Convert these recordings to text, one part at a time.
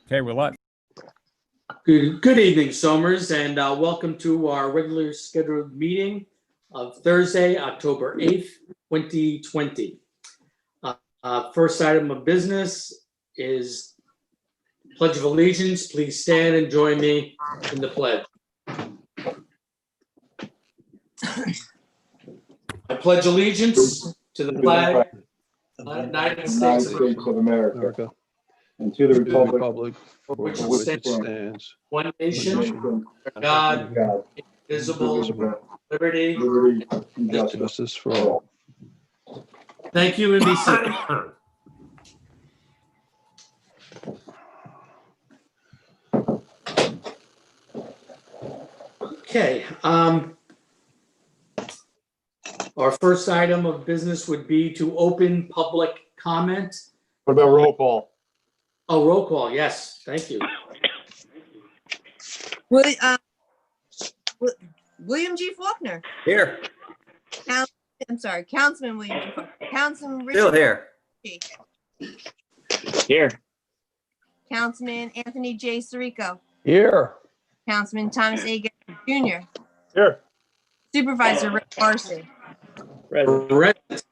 Okay, we're live. Good evening, Somers, and welcome to our regular scheduled meeting of Thursday, October 8th, 2020. First item of business is Pledge of Allegiance. Please stand and join me in the pledge. I pledge allegiance to the flag of the United States of America, and to the republic for which for it which it stands, stands, one one nation, nation, under God, God, indivisible, indivisible, liberty. liberty, and justice for all. Thank you, and be seated. Okay, our first item of business would be to open public comment. What about roll call? Oh, roll call, yes, thank you. William G. Faulkner. Here. I'm sorry, Councilman William G. Faulkner. Councilman Still Richard. here. Here. Councilman Anthony J. Sirico. Here. Councilman Thomas A. Garrett Jr. Here. Supervisor Rick Marcy. Present.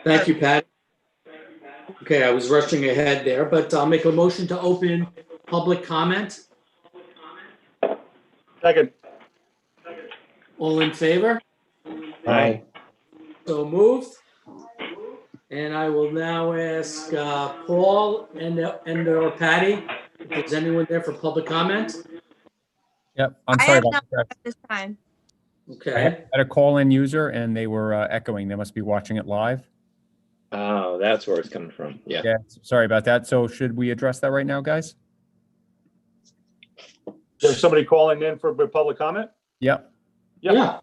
Thank you, Pat. Okay, I was rushing ahead there, but I'll make a motion to open public comment. Second. All in favor? Aye. So moved. And I will now ask Paul or Patty, if there's anyone there for public comment. Yep, I'm I sorry have about not that. at this time. I Okay, had a call-in user and they were echoing. They must be watching it live. Oh, that's where it's coming from. Yeah. Yeah, sorry about that. So should we address that right now, guys? There's somebody calling in for public comment? Yep. yeah.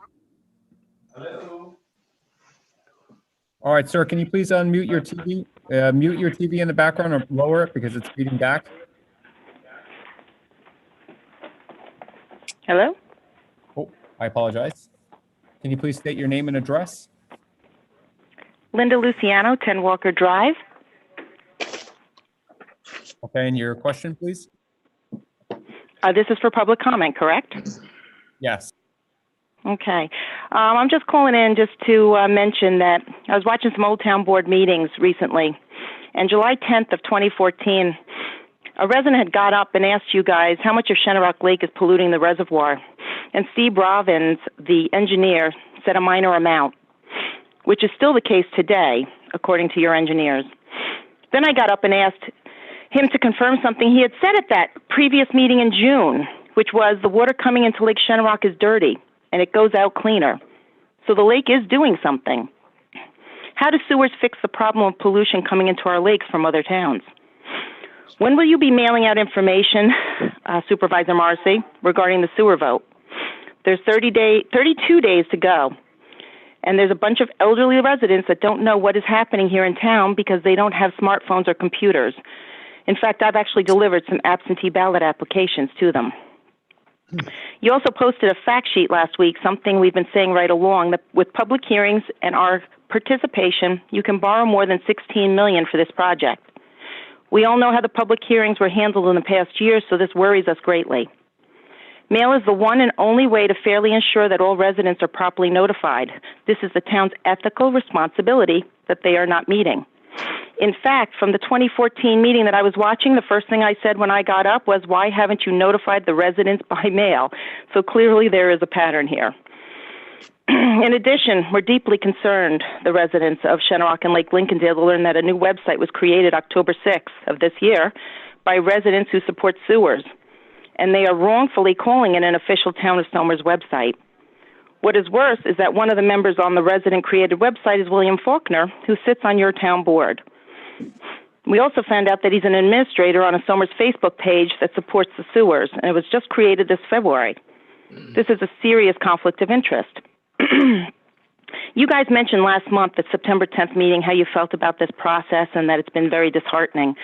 All right, sir, can you please unmute your TV? Mute your TV in the background or lower it because it's feeding back. Hello? Oh, I apologize. Can you please state your name and address? Linda Luciano, 10 Walker Drive. Okay, and your question, please? This is for public comment, correct? Yes. Okay. I'm just calling in just to mention that I was watching some Old Town Board meetings recently, and July 10th of 2014, a resident had got up and asked you guys how much of Shenorock Lake is polluting the reservoir. And Steve Robbins, the engineer, said a minor amount, which is still the case today, according to your engineers. Then I got up and asked him to confirm something he had said at that previous meeting in June, which was the water coming into Lake Shenorock is dirty and it goes out cleaner. So the lake is doing something. How do sewers fix the problem of pollution coming into our lakes from other towns? When will you be mailing out information, Supervisor Marcy, regarding the sewer vote? There's 32 days to go. And there's a bunch of elderly residents that don't know what is happening here in town because they don't have smartphones or computers. In fact, I've actually delivered some absentee ballot applications to them. You also posted a fact sheet last week, something we've been saying right along, that with public hearings and our participation, you can borrow more than $16 million for this project. We all know how the public hearings were handled in the past year, so this worries us greatly. Mail is the one and only way to fairly ensure that all residents are properly notified. This is the town's ethical responsibility that they are not meeting. In fact, from the 2014 meeting that I was watching, the first thing I said when I got up was, why haven't you notified the residents by mail? So clearly there is a pattern here. In addition, we're deeply concerned, the residents of Shenorock and Lake Lincolndale, to learn that a new website was created October 6th of this year by residents who support sewers, and they are wrongfully calling it an official Town of Somers website. What is worse is that one of the members on the resident-created website is William Faulkner, who sits on your town board. We also found out that he's an administrator on a Somers Facebook page that supports the sewers, and it was just created this February. This is a serious conflict of interest. You guys mentioned last month at September 10th meeting how you felt about this process and that it's been very disheartening.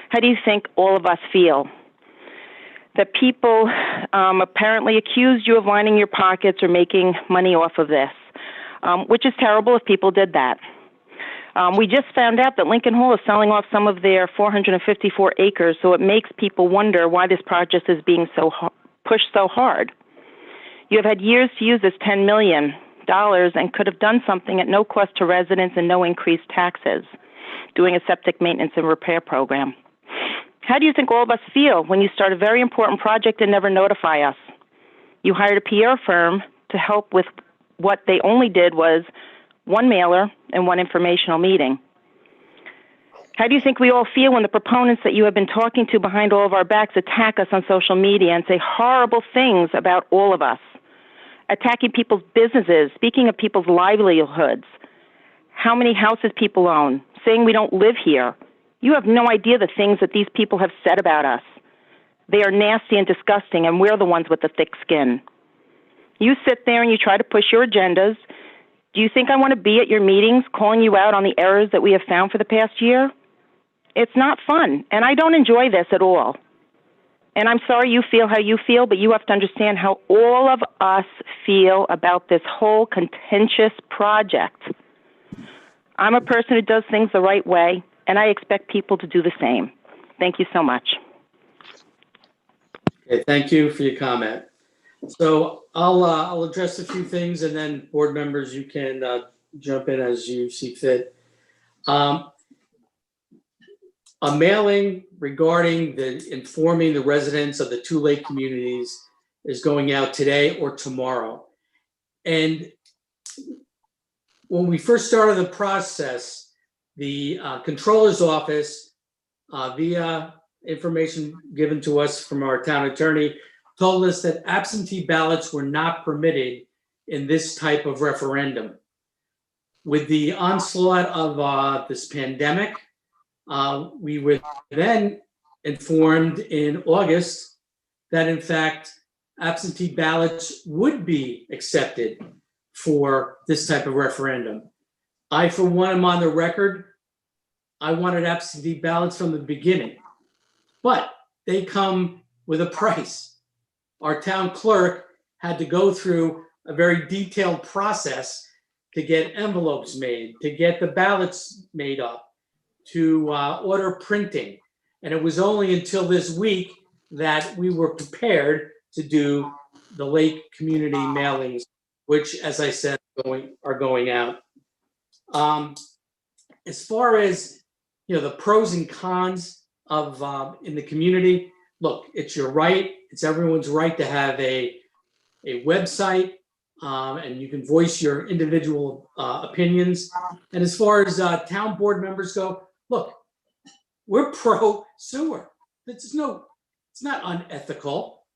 How do you think all of us feel? That people apparently accused you of lining your pockets or making money off of this, which is terrible if people did that. We just found out that Lincoln Hall is selling off some of their 454 acres, so it makes people wonder why this project is being pushed so hard. You have had years to use this $10 million and could have done something at no cost to residents and no increased taxes, doing a septic maintenance and repair program. How do you think all of us feel when you start a very important project and never notify us? You hired a PR firm to help with what they only did was one mailer and one informational meeting. How do you think we all feel when the proponents that you have been talking to behind all of our backs attack us on social media and say horrible things about all of us, attacking people's businesses, speaking of people's livelihoods, how many houses people own, saying we don't live here? You have no idea the things that these people have said about us. They are nasty and disgusting, and we're the ones with the thick skin. You sit there and you try to push your agendas. Do you think I want to be at your meetings calling you out on the errors that we have found for the past year? It's not fun, and I don't enjoy this at all. And I'm sorry you feel how you feel, but you have to understand how all of us feel about this whole contentious project. I'm a person who does things the right way, and I expect people to do the same. Thank you so much. Okay, thank you for your comment. So I'll address a few things, and then board members, you can jump in as you see fit. A mailing regarding informing the residents of the two lake communities is going out today or tomorrow. And when we first started the process, the controller's office, via information given to us from our town attorney, told us that absentee ballots were not permitted in this type of referendum. With the onslaught of this pandemic, we were then informed in August that in fact absentee ballots would be accepted for this type of referendum. I, for one, am on the record. I wanted absentee ballots from the beginning, but they come with a price. Our town clerk had to go through a very detailed process to get envelopes made, to get the ballots made up, to order printing. And it was only until this week that we were prepared to do the lake community mailings, which, as I said, are going out. As far as the pros and cons of in the community, look, it's your right. It's everyone's right to have a website, and you can voice your individual opinions. And as far as town board members go, look, we're pro sewer. It's not unethical.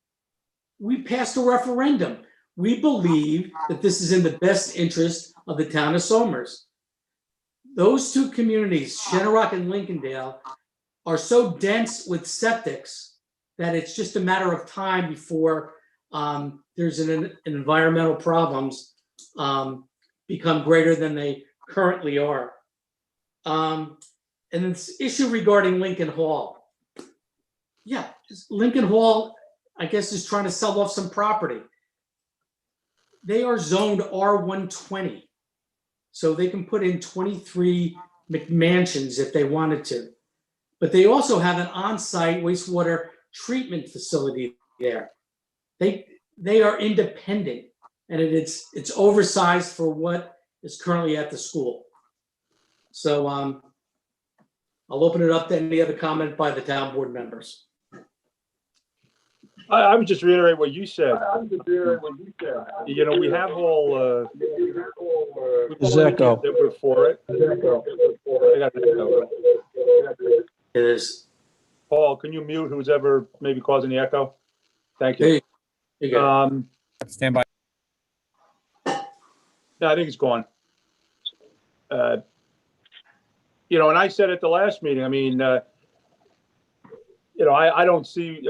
We passed a referendum. We believe that this is in the best interest of the town of Somers. Those two communities, Shenorock and Lincolndale, are so dense with septics that it's just a matter of time before there's an environmental problems become greater than they currently are. And this issue regarding Lincoln Hall. Yeah, Lincoln Hall, I guess, is trying to sell off some property. They are zoned R120. So they can put in 23 McMansions if they wanted to. But they also have an on-site wastewater treatment facility there. They are independent, and it's oversized for what is currently at the school. So I'll open it up to any other comment by the town board members. I would just reiterate what you said. We have all. Echo. That we're for it. I got an echo. It is. Paul, can you mute who's ever maybe causing the echo? Thank you. There you go. Stand by. No, I think it's gone. And I said at the last meeting, I don't see,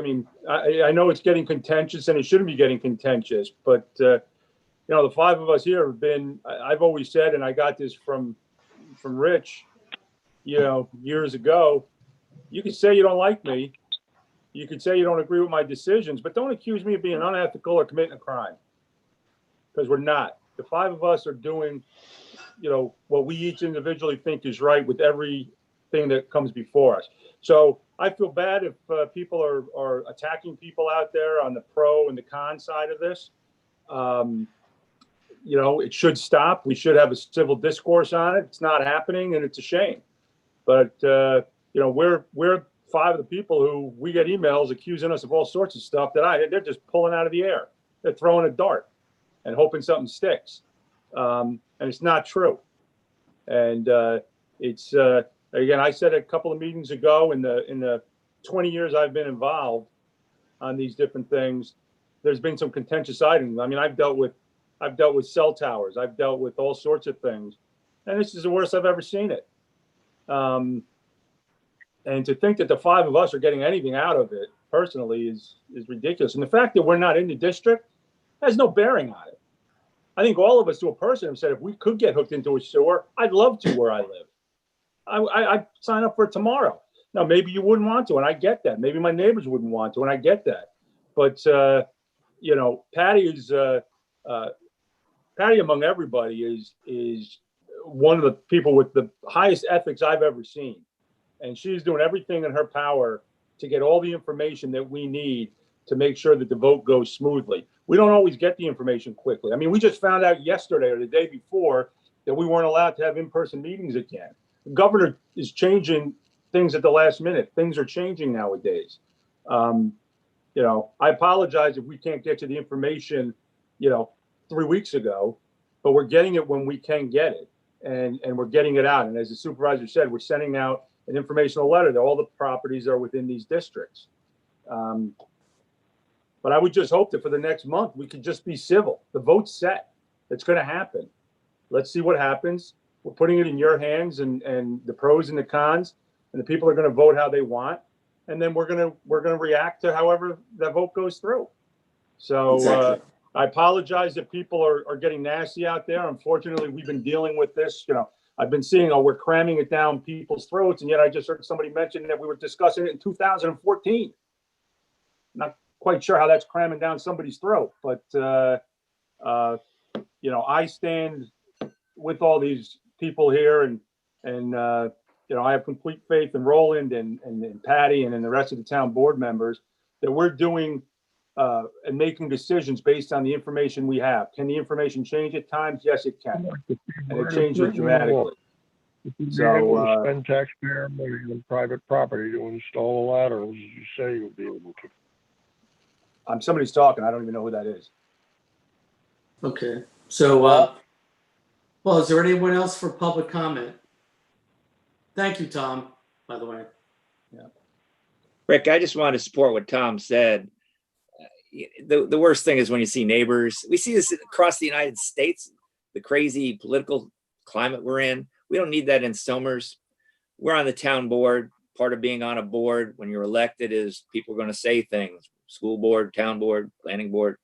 I know it's getting contentious and it shouldn't be getting contentious, but, the five of us here have been, I've always said, and I got this from Rich, years ago, you could say you don't like me. You could say you don't agree with my decisions, but don't accuse me of being unethical or committing a crime, because we're not. The five of us are doing what we each individually think is right with everything that comes before us. So I feel bad if people are attacking people out there on the pro and the con side of this. It should stop. We should have a civil discourse on it. It's not happening, and it's a shame. But we're five of the people who we get emails accusing us of all sorts of stuff that they're just pulling out of the air. They're throwing a dart and hoping something sticks, and it's not true. And it's again, I said a couple of meetings ago, in the 20 years I've been involved on these different things, there's been some contentious items. I mean, I've dealt with cell towers. I've dealt with all sorts of things, and this is the worst I've ever seen it. And to think that the five of us are getting anything out of it personally is ridiculous. And the fact that we're not in the district has no bearing on it. I think all of us to a person have said, if we could get hooked into a sewer, I'd love to where I live. I'd sign up for it tomorrow. Now, maybe you wouldn't want to, and I get that. Maybe my neighbors wouldn't want to, and I get that. But, Patty is, Patty among everybody is one of the people with the highest ethics I've ever seen. And she's doing everything in her power to get all the information that we need to make sure that the vote goes smoothly. We don't always get the information quickly. I mean, we just found out yesterday or the day before that we weren't allowed to have in-person meetings again. The governor is changing things at the last minute. Things are changing nowadays. I apologize if we can't get you the information, 3 weeks ago, but we're getting it when we can get it, and we're getting it out. And as the supervisor said, we're sending out an informational letter to all the properties that are within these districts. But I would just hope that for the next month, we could just be civil. The vote's set. It's going to happen. Let's see what happens. We're putting it in your hands, and the pros and the cons, and the people are going to vote how they want. And then we're going to react to however that vote goes through. So Exactly. I apologize if people are getting nasty out there. Unfortunately, we've been dealing with this. I've been seeing, we're cramming it down people's throats. And yet I just heard somebody mention that we were discussing it in 2014. Not quite sure how that's cramming down somebody's throat, but, I stand with all these people here, and I have complete faith in Roland and Patty and in the rest of the town board members that we're doing and making decisions based on the information we have. Can the information change at times? Yes, it can. And it changes dramatically. So, spend taxpayer money on private property to install the laterals, as you say you'll be able to. somebody's talking. I don't even know who that is. Okay, so, well, is there anyone else for public comment? Thank you, Tom, by the way. Rick, I just want to support what Tom said. The worst thing is when you see neighbors. We see this across the United States, the crazy political climate we're in. We don't need that in Somers. We're on the town board. Part of being on a board when you're elected is people are going to say things. School board, town board, planning board.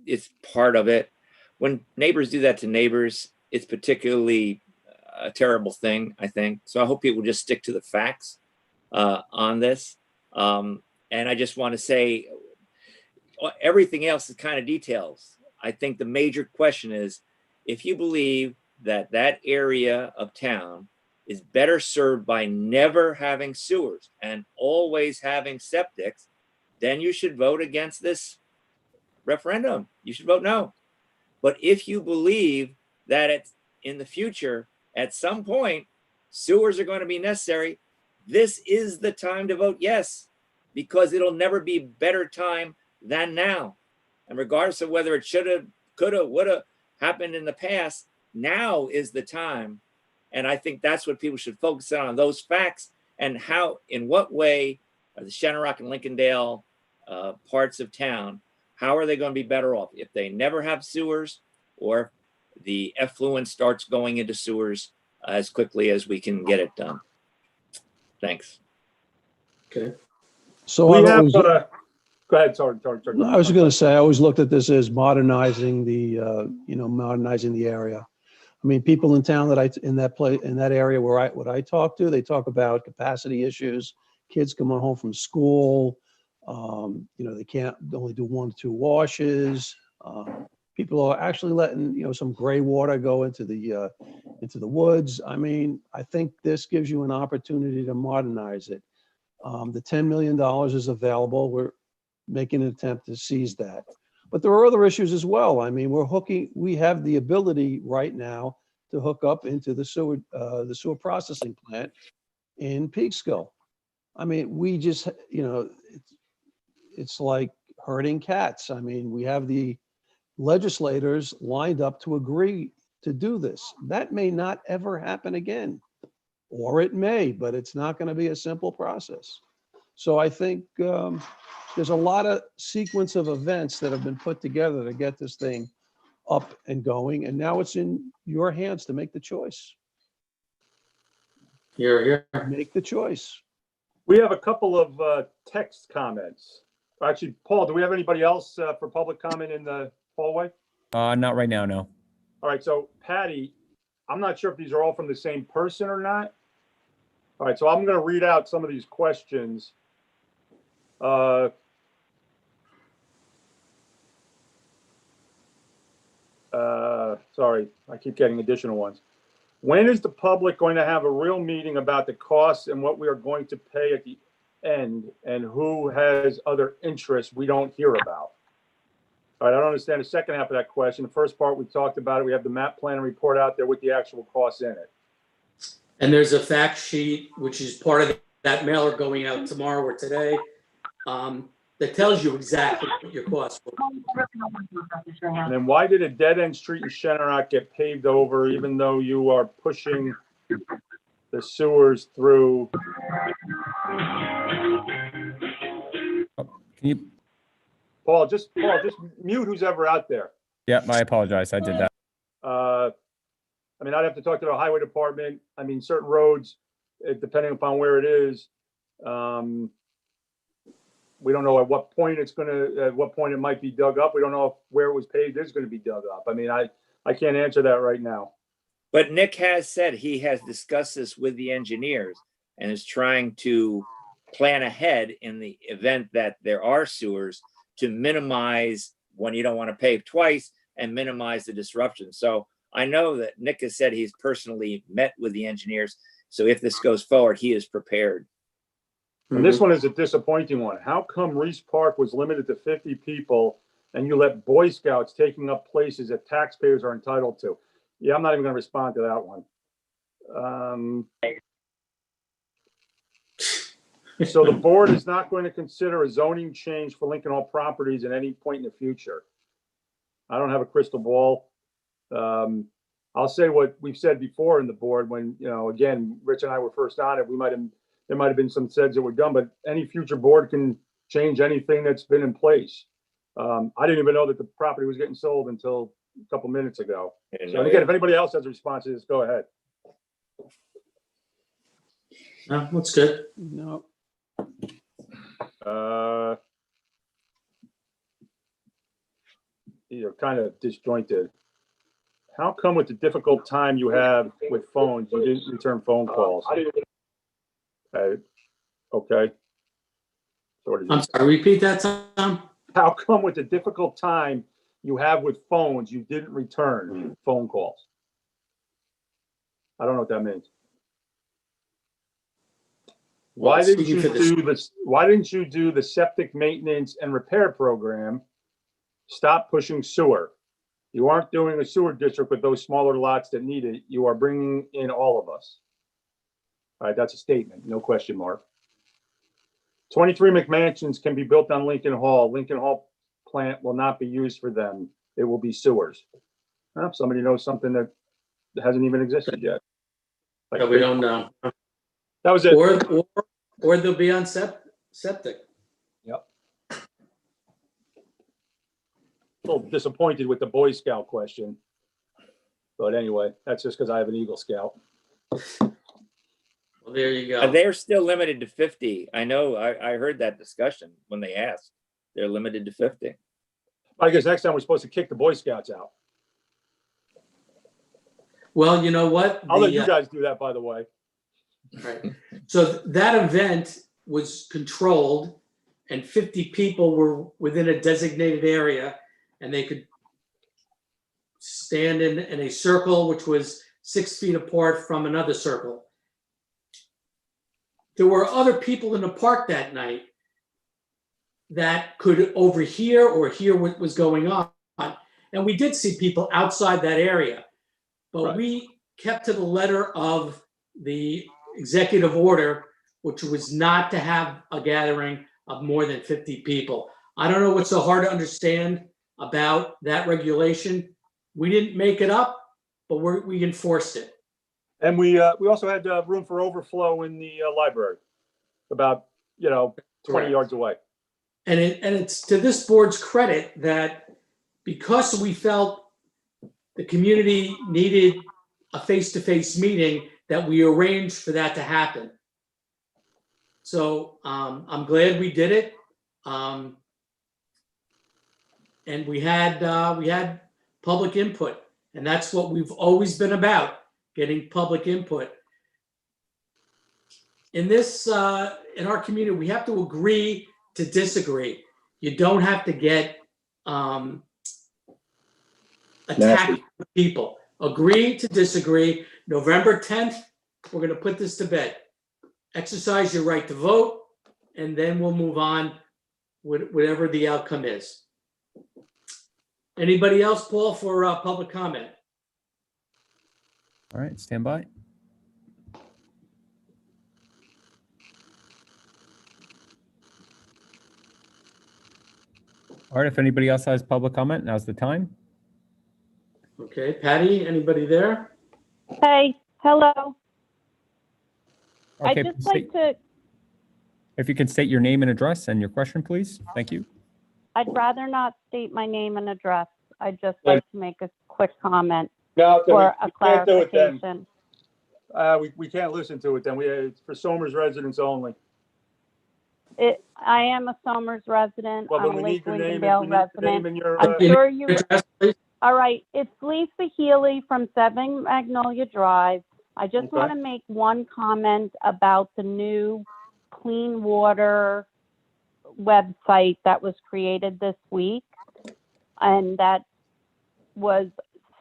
It's part of it. When neighbors do that to neighbors, it's particularly a terrible thing, I think. So I hope people just stick to the facts on this. And I just want to say everything else is kind of details. I think the major question is, if you believe that that area of town is better served by never having sewers and always having septics, then you should vote against this referendum. You should vote no. But if you believe that it's in the future, at some point, sewers are going to be necessary, this is the time to vote yes, because it'll never be better time than now. And regardless of whether it should have, could have, would have happened in the past, now is the time. And I think that's what people should focus on, those facts, and how, in what way are the Shenorock and Lincolndale parts of town, how are they going to be better off if they never have sewers, or the effluent starts going into sewers as quickly as we can get it done? Thanks. Okay, So We I've have, always, go ahead, sorry. I was going to say, I always looked at this as modernizing modernizing the area. I mean, people in town in that area what I talk to, they talk about capacity issues, kids coming home from school, they can't only do 1 to 2 washes, People are actually letting, some gray water go into the woods. I mean, I think this gives you an opportunity to modernize it. The $10 million is available. We're making an attempt to seize that. But there are other issues as well. I mean, we have the ability right now to hook up into the sewer processing plant in Peekskill. I mean, we just, it's like herding cats. I mean, we have the legislators lined up to agree to do this. That may not ever happen again, or it may, but it's not going to be a simple process. So I think there's a lot of sequence of events that have been put together to get this thing up and going, and now it's in your hands to make the choice. Here. Make the choice. We have a couple of text comments. Actually, Paul, do we have anybody else for public comment in the hallway? Not right now, no. All right, so Patty, I'm not sure if these are all from the same person or not. All right, so I'm going to read out some of these questions. Sorry, I keep getting additional ones. When is the public going to have a real meeting about the costs and what we are going to pay at the end, and who has other interests we don't hear about? All right, I don't understand the second half of that question. The first part, we talked about it. We have the map plan report out there with the actual costs in it. And there's a fact sheet, which is part of that mailer going out tomorrow or today, that tells you exactly what your costs will be. And then why did a dead-end street in Shenerac get paved over even though you are pushing the sewers through? Can you? Paul, just mute who's ever out there. Yeah, I apologize. I did that. I mean, I'd have to talk to the highway department. I mean, certain roads, depending upon where it is, we don't know at what point it might be dug up. We don't know if where it was paved is going to be dug up. I mean, I can't answer that right now. But Nick has said he has discussed this with the engineers and is trying to plan ahead in the event that there are sewers to minimize when you don't want to pave twice and minimize the disruption. So I know that Nick has said he's personally met with the engineers. So if this goes forward, he is prepared. And this one is a disappointing one. How come Reese Park was limited to 50 people and you let Boy Scouts taking up places that taxpayers are entitled to? Yeah, I'm not even going to respond to that one. So the board is not going to consider a zoning change for Lincoln Hall properties at any point in the future. I don't have a crystal ball. I'll say what we've said before in the board when, again, Rich and I were first on it, there might have been some seds that were done, but any future board can change anything that's been in place. I didn't even know that the property was getting sold until a couple minutes ago. So again, if anybody else has a response to this, go ahead. No, that's good. No. You're kind of disjointed. How come with the difficult time you have with phones, you didn't return phone calls? Okay. I'm sorry, repeat that, Tom? How come with the difficult time you have with phones, you didn't return phone calls? I don't know what that means. Why didn't you do the septic maintenance and repair program? Stop pushing sewer. You aren't doing a sewer district with those smaller lots that need it. You are bringing in all of us. All right, that's a statement, no question mark. 23 McMansions can be built on Lincoln Hall. Lincoln Hall plant will not be used for them. It will be sewers. Well, somebody knows something that hasn't even existed yet. No, we don't know. That was it. Or they'll be on septic. Yep. A little disappointed with the Boy Scout question. But anyway, that's just because I have an Eagle Scout. Well, there you go. They're still limited to 50. I know, I heard that discussion when they asked. They're limited to 50. I guess next time we're supposed to kick the Boy Scouts out. Well, you know what? I'll let you guys do that, by the way. Right. So that event was controlled and 50 people were within a designated area and they could stand in a circle which was 6 feet apart from another circle. There were other people in the park that night that could overhear or hear what was going on. And we did see people outside that area, but Right. we kept to the letter of the executive order, which was not to have a gathering of more than 50 people. I don't know what's so hard to understand about that regulation. We didn't make it up, but we enforced it. And we also had room for overflow in the library, about, 20 Correct. yards away. And it's to this board's credit that because we felt the community needed a face-to-face meeting, that we arranged for that to happen. So I'm glad we did it. And we had public input, and that's what we've always been about, getting public input. In this, in our community, we have to agree to disagree. You don't have to get attacked with people. Agree to disagree. November 10th, we're going to put this to bed. Exercise your right to vote, and then we'll move on with whatever the outcome is. Anybody else, Paul, for public comment? All right, stand by. All right, if anybody else has public comment, now's the time. Okay, Patty, anybody there? Hey, hello. Okay, I'd just please like to, if you can state your name and address and your question, please. Thank you. I'd rather not state my name and address. I'd just like to make a quick comment No, or a we can't do it then. clarification. We can't listen to it then. It's for Somers residents only. I am a Somers resident. Well, I'm then a we need Lake your name, Lincolndale and we need your name resident. and your, I'm sure you, Address, please. all right, it's Lisa Healy from 7 Magnolia Drive. I just Okay. want to make one comment about the new clean water website that was created this week. And that was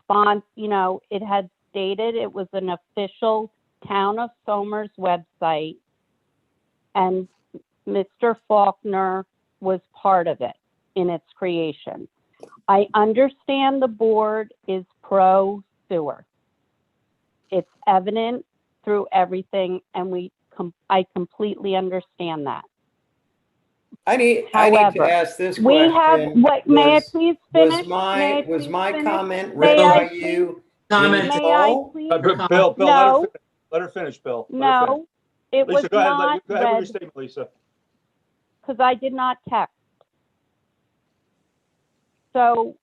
it had stated it was an official Town of Somers website. And Mr. Faulkner was part of it in its creation. I understand the board is pro sewer. It's evident through everything, and I completely understand that. I need to However, ask this We question. have, may I please finish? Was my comment May read I by you? Comment. May I Oh, please? Bill, No. let her finish, Bill. Let her finish. No, it was Lisa, go ahead. not Go ahead with your read statement, Lisa. because I did not text. So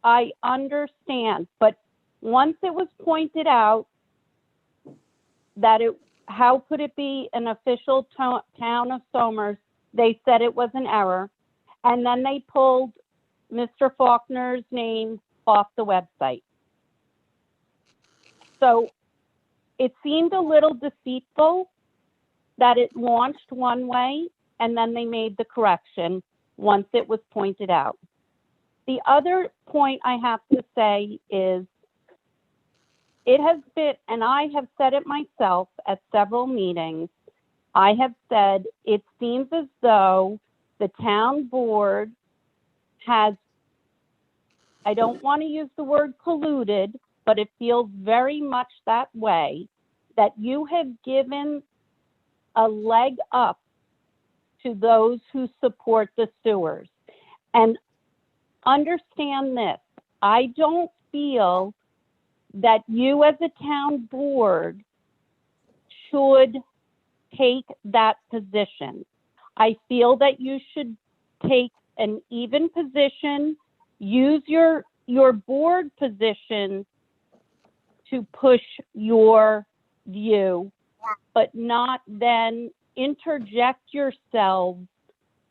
I understand, but once it was pointed out that how could it be an official Town of Somers? They said it was an error, and then they pulled Mr. Faulkner's name off the website. So it seemed a little deceitful that it launched one way and then they made the correction once it was pointed out. The other point I have to say is it has been, and I have said it myself at several meetings, I have said it seems as though the town board has, I don't want to use the word colluded, but it feels very much that way, that you have given a leg up to those who support the sewers. And understand this, I don't feel that you as a town board should take that position. I feel that you should take an even position, use your board position to push your view, but not then interject yourselves,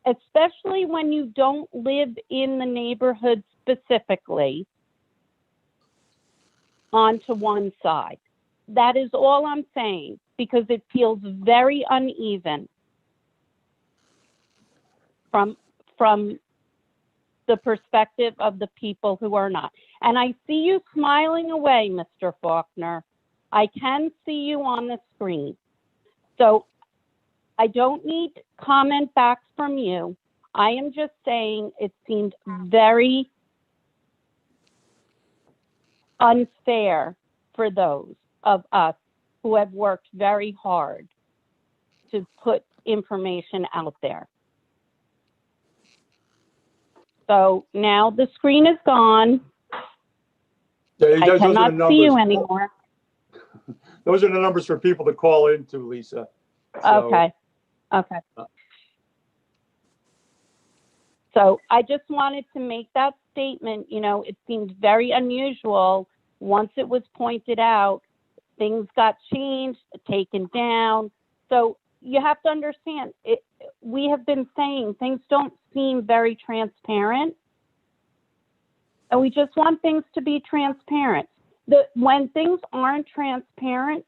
especially when you don't live in the neighborhood specifically, onto one side. That is all I'm saying, because it feels very uneven from the perspective of the people who are not. And I see you smiling away, Mr. Faulkner. I can see you on the screen. So I don't need comment back from you. I am just saying it seemed very unfair for those of us who have worked very hard to put information out there. So now the screen is gone. Yeah, I those are the cannot see you numbers. anymore. Those are the numbers for people to call into, Lisa. So- Okay, okay. So I just wanted to make that statement, you know, it seemed very unusual. Once it was pointed out, things got changed, taken down. So you have to understand, we have been saying things don't seem very transparent. And we just want things to be transparent. When things aren't transparent,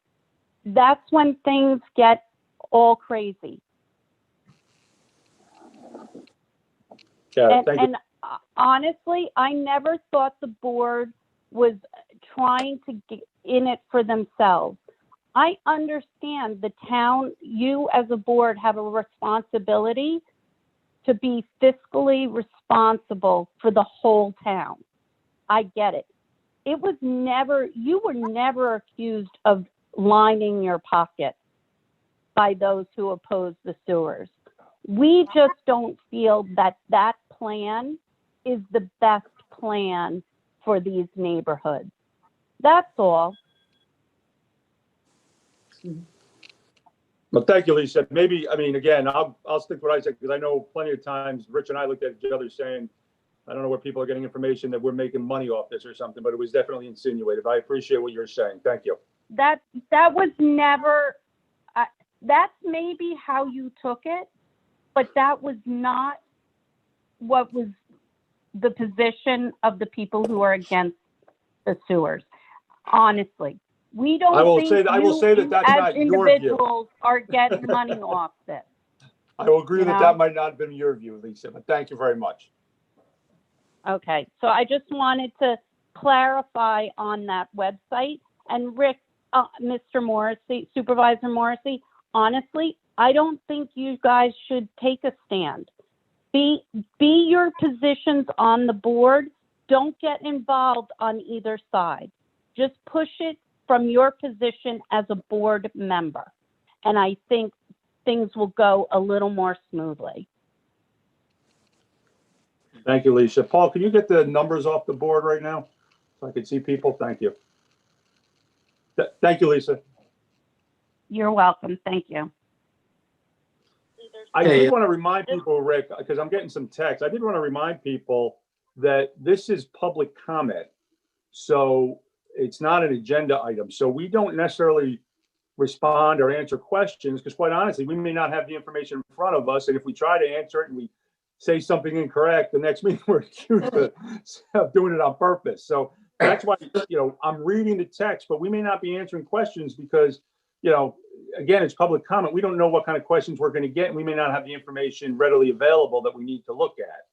that's when things get all crazy. Yeah, thank you. And honestly, I never thought the board was trying to get in it for themselves. I understand the town, you as a board have a responsibility to be fiscally responsible for the whole town. I get it. It was never, you were never accused of lining your pocket by those who oppose the sewers. We just don't feel that that plan is the best plan for these neighborhoods. That's all. Well, thank you, Lisa. Maybe, I mean, again, I'll stick to what I said, because I know plenty of times Rich and I looked at each other saying, I don't know where people are getting information that we're making money off this or something, but it was definitely insinuated. I appreciate what you're saying. Thank you. That was never, that's maybe how you took it, but that was not what was the position of the people who are against the sewers. Honestly, we don't I will think say that you that's as not your view. individuals are getting money off this. I will agree You that know? that might not have been your view, Lisa, but thank you very much. Okay, so I just wanted to clarify on that website. And Rick, Mr. Morrissey, Supervisor Morrissey, honestly, I don't think you guys should take a stand. Be your positions on the board. Don't get involved on either side. Just push it from your position as a board member. And I think things will go a little more smoothly. Thank you, Lisa. Paul, can you get the numbers off the board right now? So I can see people. Thank you. Thank you, Lisa. You're welcome. Thank you. I Hey, did want to remind people, Rick, because I'm getting some text. I did want to remind people that this is public comment. So it's not an agenda item. So we don't necessarily respond or answer questions because, quite honestly, we may not have the information in front of us. And if we try to answer it and we say something incorrect, the next meeting we're accused of doing it on purpose. So that's why, I'm reading the text, but we may not be answering questions because, again, it's public comment. We don't know what kind of questions we're going to get, and we may not have the information readily available that we need to look at.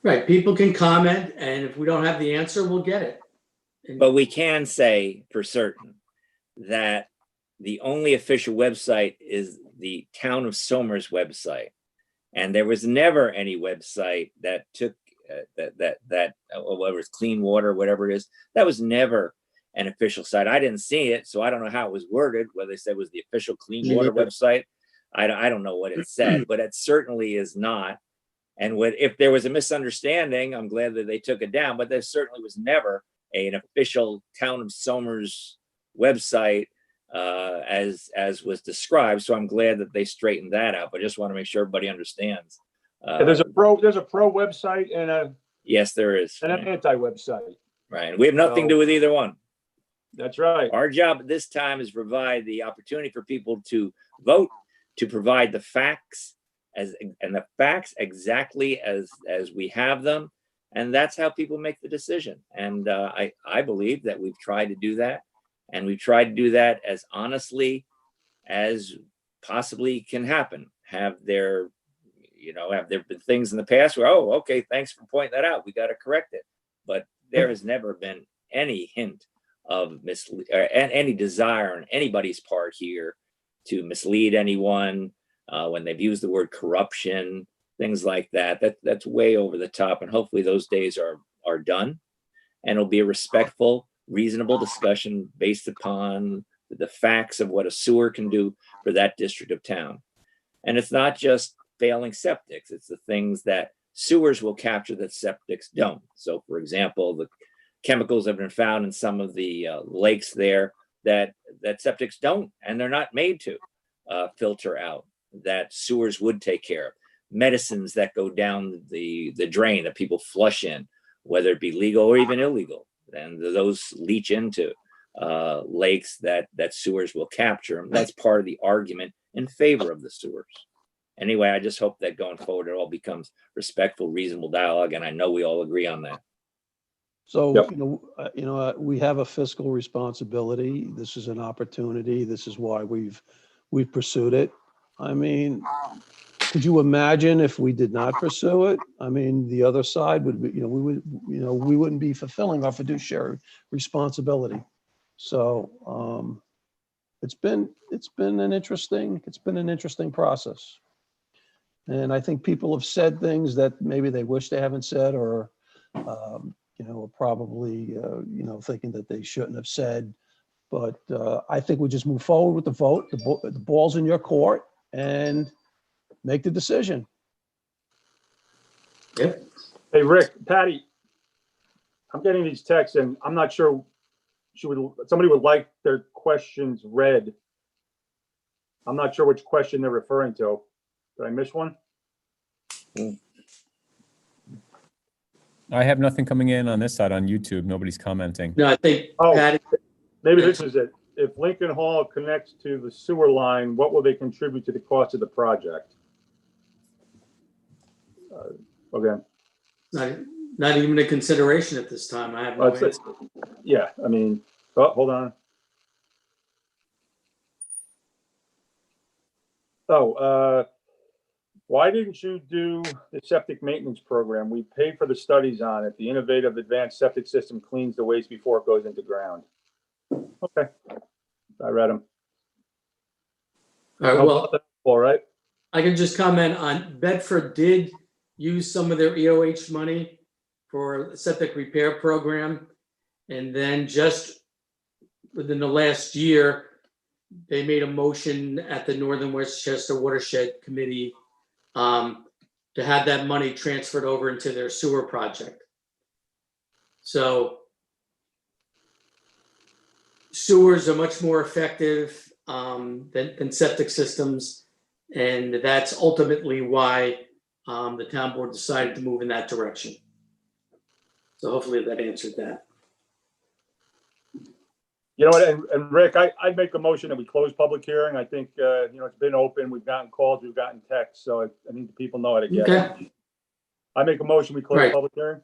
Right, people can comment, and if we don't have the answer, we'll get it. But we can say for certain that the only official website is the Town of Somers website. And there was never any website that took whether it's Clean Water, whatever it is, that was never an official site. I didn't see it, so I don't know how it was worded, whether they said it was the official Clean Water website. I don't know what it said, but it certainly is not. And if there was a misunderstanding, I'm glad that they took it down, but there certainly was never an official Town of Somers website as was described. So I'm glad that they straightened that out, but I just want to make sure everybody understands. There's a pro website and yes, there is. an anti website. Right. And we have nothing to do with either one. That's right. Our job at this time is provide the opportunity for people to vote, to provide the facts and the facts exactly as we have them. And that's how people make the decision. And I believe that we've tried to do that. And we've tried to do that as honestly as possibly can happen. Have their, have there been things in the past where, oh, okay, thanks for pointing that out. We got to correct it. But there has never been any hint of any desire on anybody's part here to mislead anyone when they've used the word corruption, things like that. That's way over the top. And hopefully those days are done. And it'll be a respectful, reasonable discussion based upon the facts of what a sewer can do for that district of town. And it's not just failing septics, it's the things that sewers will capture that septics don't. So for example, the chemicals have been found in some of the lakes there that septics don't, and they're not made to filter out, that sewers would take care of. Medicines that go down the drain that people flush in, whether it be legal or even illegal, and those leach into lakes that sewers will capture. That's part of the argument in favor of the sewers. Anyway, I just hope that going forward, it all becomes respectful, reasonable dialogue, and I know we all agree on that. So, Yep. we have a fiscal responsibility. This is an opportunity. This is why we've pursued it. I mean, could you imagine if we did not pursue it? I mean, the other side would be, we wouldn't be fulfilling our fiduciary responsibility. So, it's been an interesting process. And I think people have said things that maybe they wish they haven't said, or, probably, thinking that they shouldn't have said. But I think we just move forward with the vote. The ball's in your court, and make the decision. Yep. Hey, Rick, Patty, I'm getting these texts and I'm not sure, somebody would like their questions read. I'm not sure which question they're referring to. Did I miss one? I have nothing coming in on this side on YouTube. Nobody's commenting. No, I think Oh. Patty, Maybe this is it. If Lincoln Hall connects to the sewer line, what will they contribute to the cost of the project? Okay. not even a consideration at this time. I have no answer. Yeah, I mean, oh, hold on. Why didn't you do the septic maintenance program? We paid for the studies on it. The innovative advanced septic system cleans the waste before it goes into ground. Okay, I read them. All right, well, All right. I can just comment on Bedford did use some of their EOH money for the septic repair program. And then just within the last year, they made a motion at the Northern Westchester Watershed Committee to have that money transferred over into their sewer project. So sewers are much more effective than septic systems. And that's ultimately why the town board decided to move in that direction. So hopefully that answered that. You know what, and Rick, I'd make a motion that we close public hearing. I think, it's been open. We've gotten calls, we've gotten texts, so I think the people know how to get it. Okay, I make a motion, we close Right. public hearing.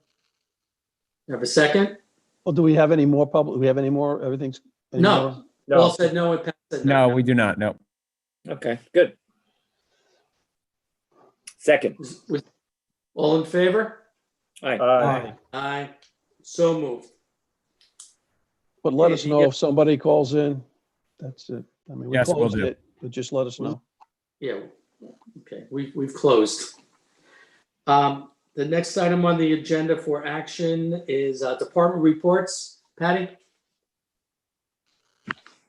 have a second? Well, do we have any more public? Do we have any more? Everything's. any No. more? Paul No, said no and Pat said No, no. we do not. No. Okay, good. Second. All in favor? aye. Aye. So moved. But let Yeah, us you know get- if somebody calls in. That's it. I mean, we Yes, will closed do. it, but just let us know. Yeah, okay, we've closed. The next item on the agenda for action is department reports. Patty?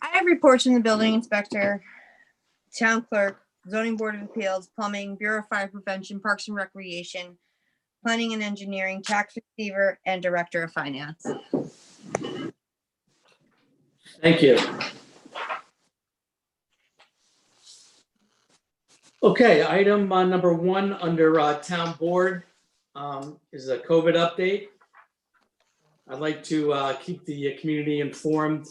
I have reports from the building inspector, town clerk, zoning board of appeals, plumbing, Bureau of Fire Prevention, Parks and Recreation, planning and engineering, tax receiver, and director of finance. Thank you. Okay, item number 1 under town board is a COVID update. I'd like to keep the community informed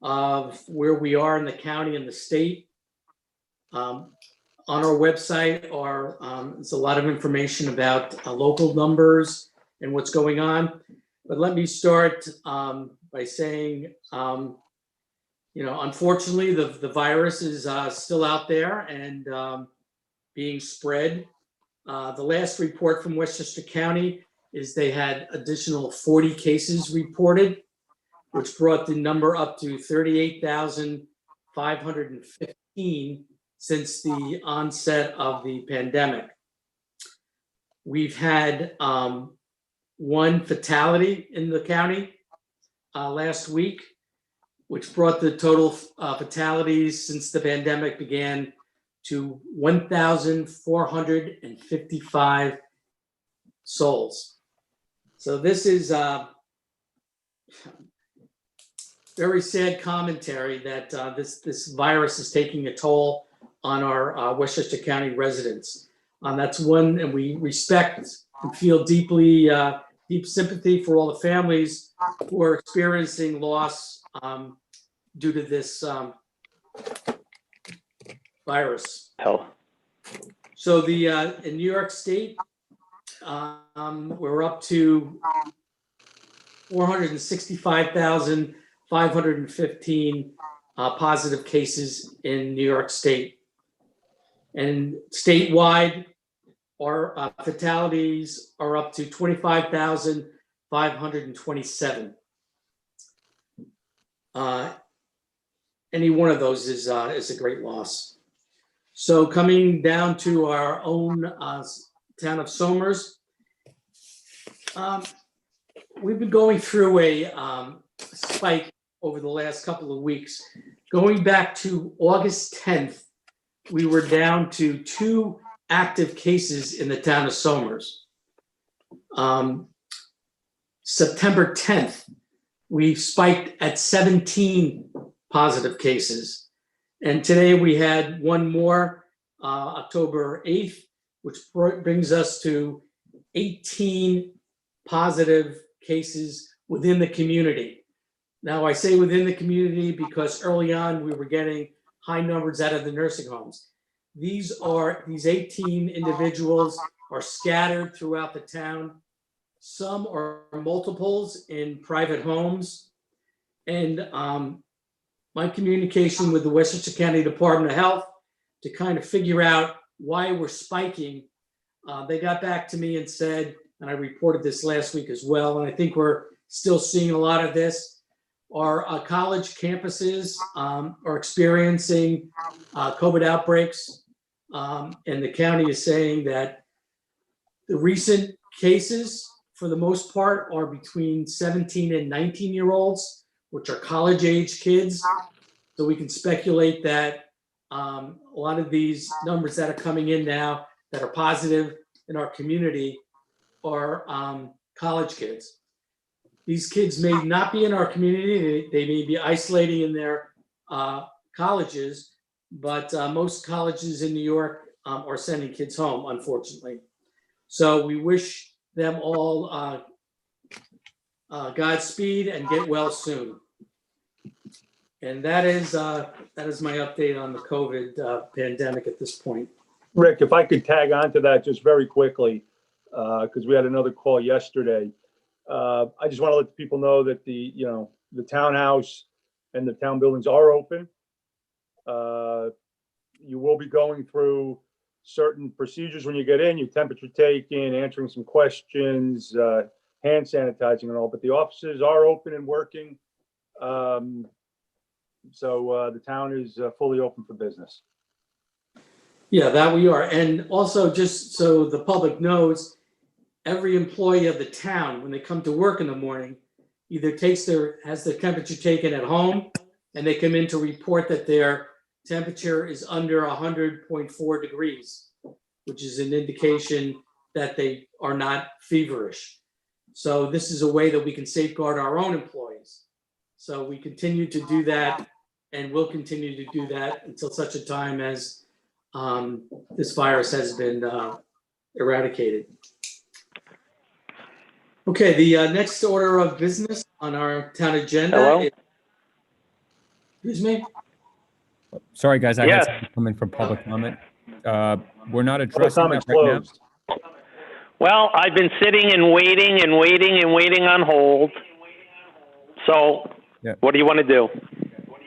of where we are in the county and the state. On our website there's a lot of information about local numbers and what's going on. But let me start by saying, unfortunately, the virus is still out there and being spread. The last report from Westchester County is they had additional 40 cases reported, which brought the number up to 38,515 since the onset of the pandemic. We've had one fatality in the county last week, which brought the total fatalities since the pandemic began to 1,455 souls. So this is very sad commentary that this virus is taking a toll on our Westchester County residents. That's one, and we respect and feel deep sympathy for all the families who are experiencing loss due to this virus. So in New York State, we're up to 465,515 positive cases in New York State. And statewide, our fatalities are up to 25,527. Any one of those is a great loss. So coming down to our own town of Somers, we've been going through a spike over the last couple of weeks. Going back to August 10th, we were down to 2 active cases in the town of Somers. September 10th, we spiked at 17 positive cases. And today we had one more, October 8th, which brings us to 18 positive cases within the community. Now I say within the community because early on we were getting high numbers out of the nursing homes. These 18 individuals are scattered throughout the town. Some are multiples in private homes. And my communication with the Westchester County Department of Health to kind of figure out why we're spiking, they got back to me and said, and I reported this last week as well, and I think we're still seeing a lot of this, our college campuses are experiencing COVID outbreaks. And the county is saying that the recent cases, for the most part, are between 17 and 19-year-olds, which are college-age kids. So we can speculate that a lot of these numbers that are coming in now that are positive in our community are college kids. These kids may not be in our community. They may be isolating in their colleges, but most colleges in New York are sending kids home, unfortunately. So we wish them all Godspeed and get well soon. And that is my update on the COVID pandemic at this point. Rick, if I could tag on to that just very quickly, because we had another call yesterday. I just want to let the people know that the townhouse and the town buildings are open. You will be going through certain procedures when you get in, your temperature taken, answering some questions, hand sanitizing and all, but the offices are open and working. So the town is fully open for business. Yeah, that we are. And also, just so the public knows, every employee of the town, when they come to work in the morning, either has their temperature taken at home, and they come in to report that their temperature is under 100.4 degrees, which is an indication that they are not feverish. So this is a way that we can safeguard our own employees. So we continue to do that, and will continue to do that until such a time as this virus has been eradicated. Okay, the next order of business on our town agenda. Hello? Excuse me? Sorry, guys, I Yes. had something come in for public comment. We're not Public addressing comment's that right now. closed. Well, I've been sitting and waiting and waiting and waiting on hold. So Yeah. what do you want to do?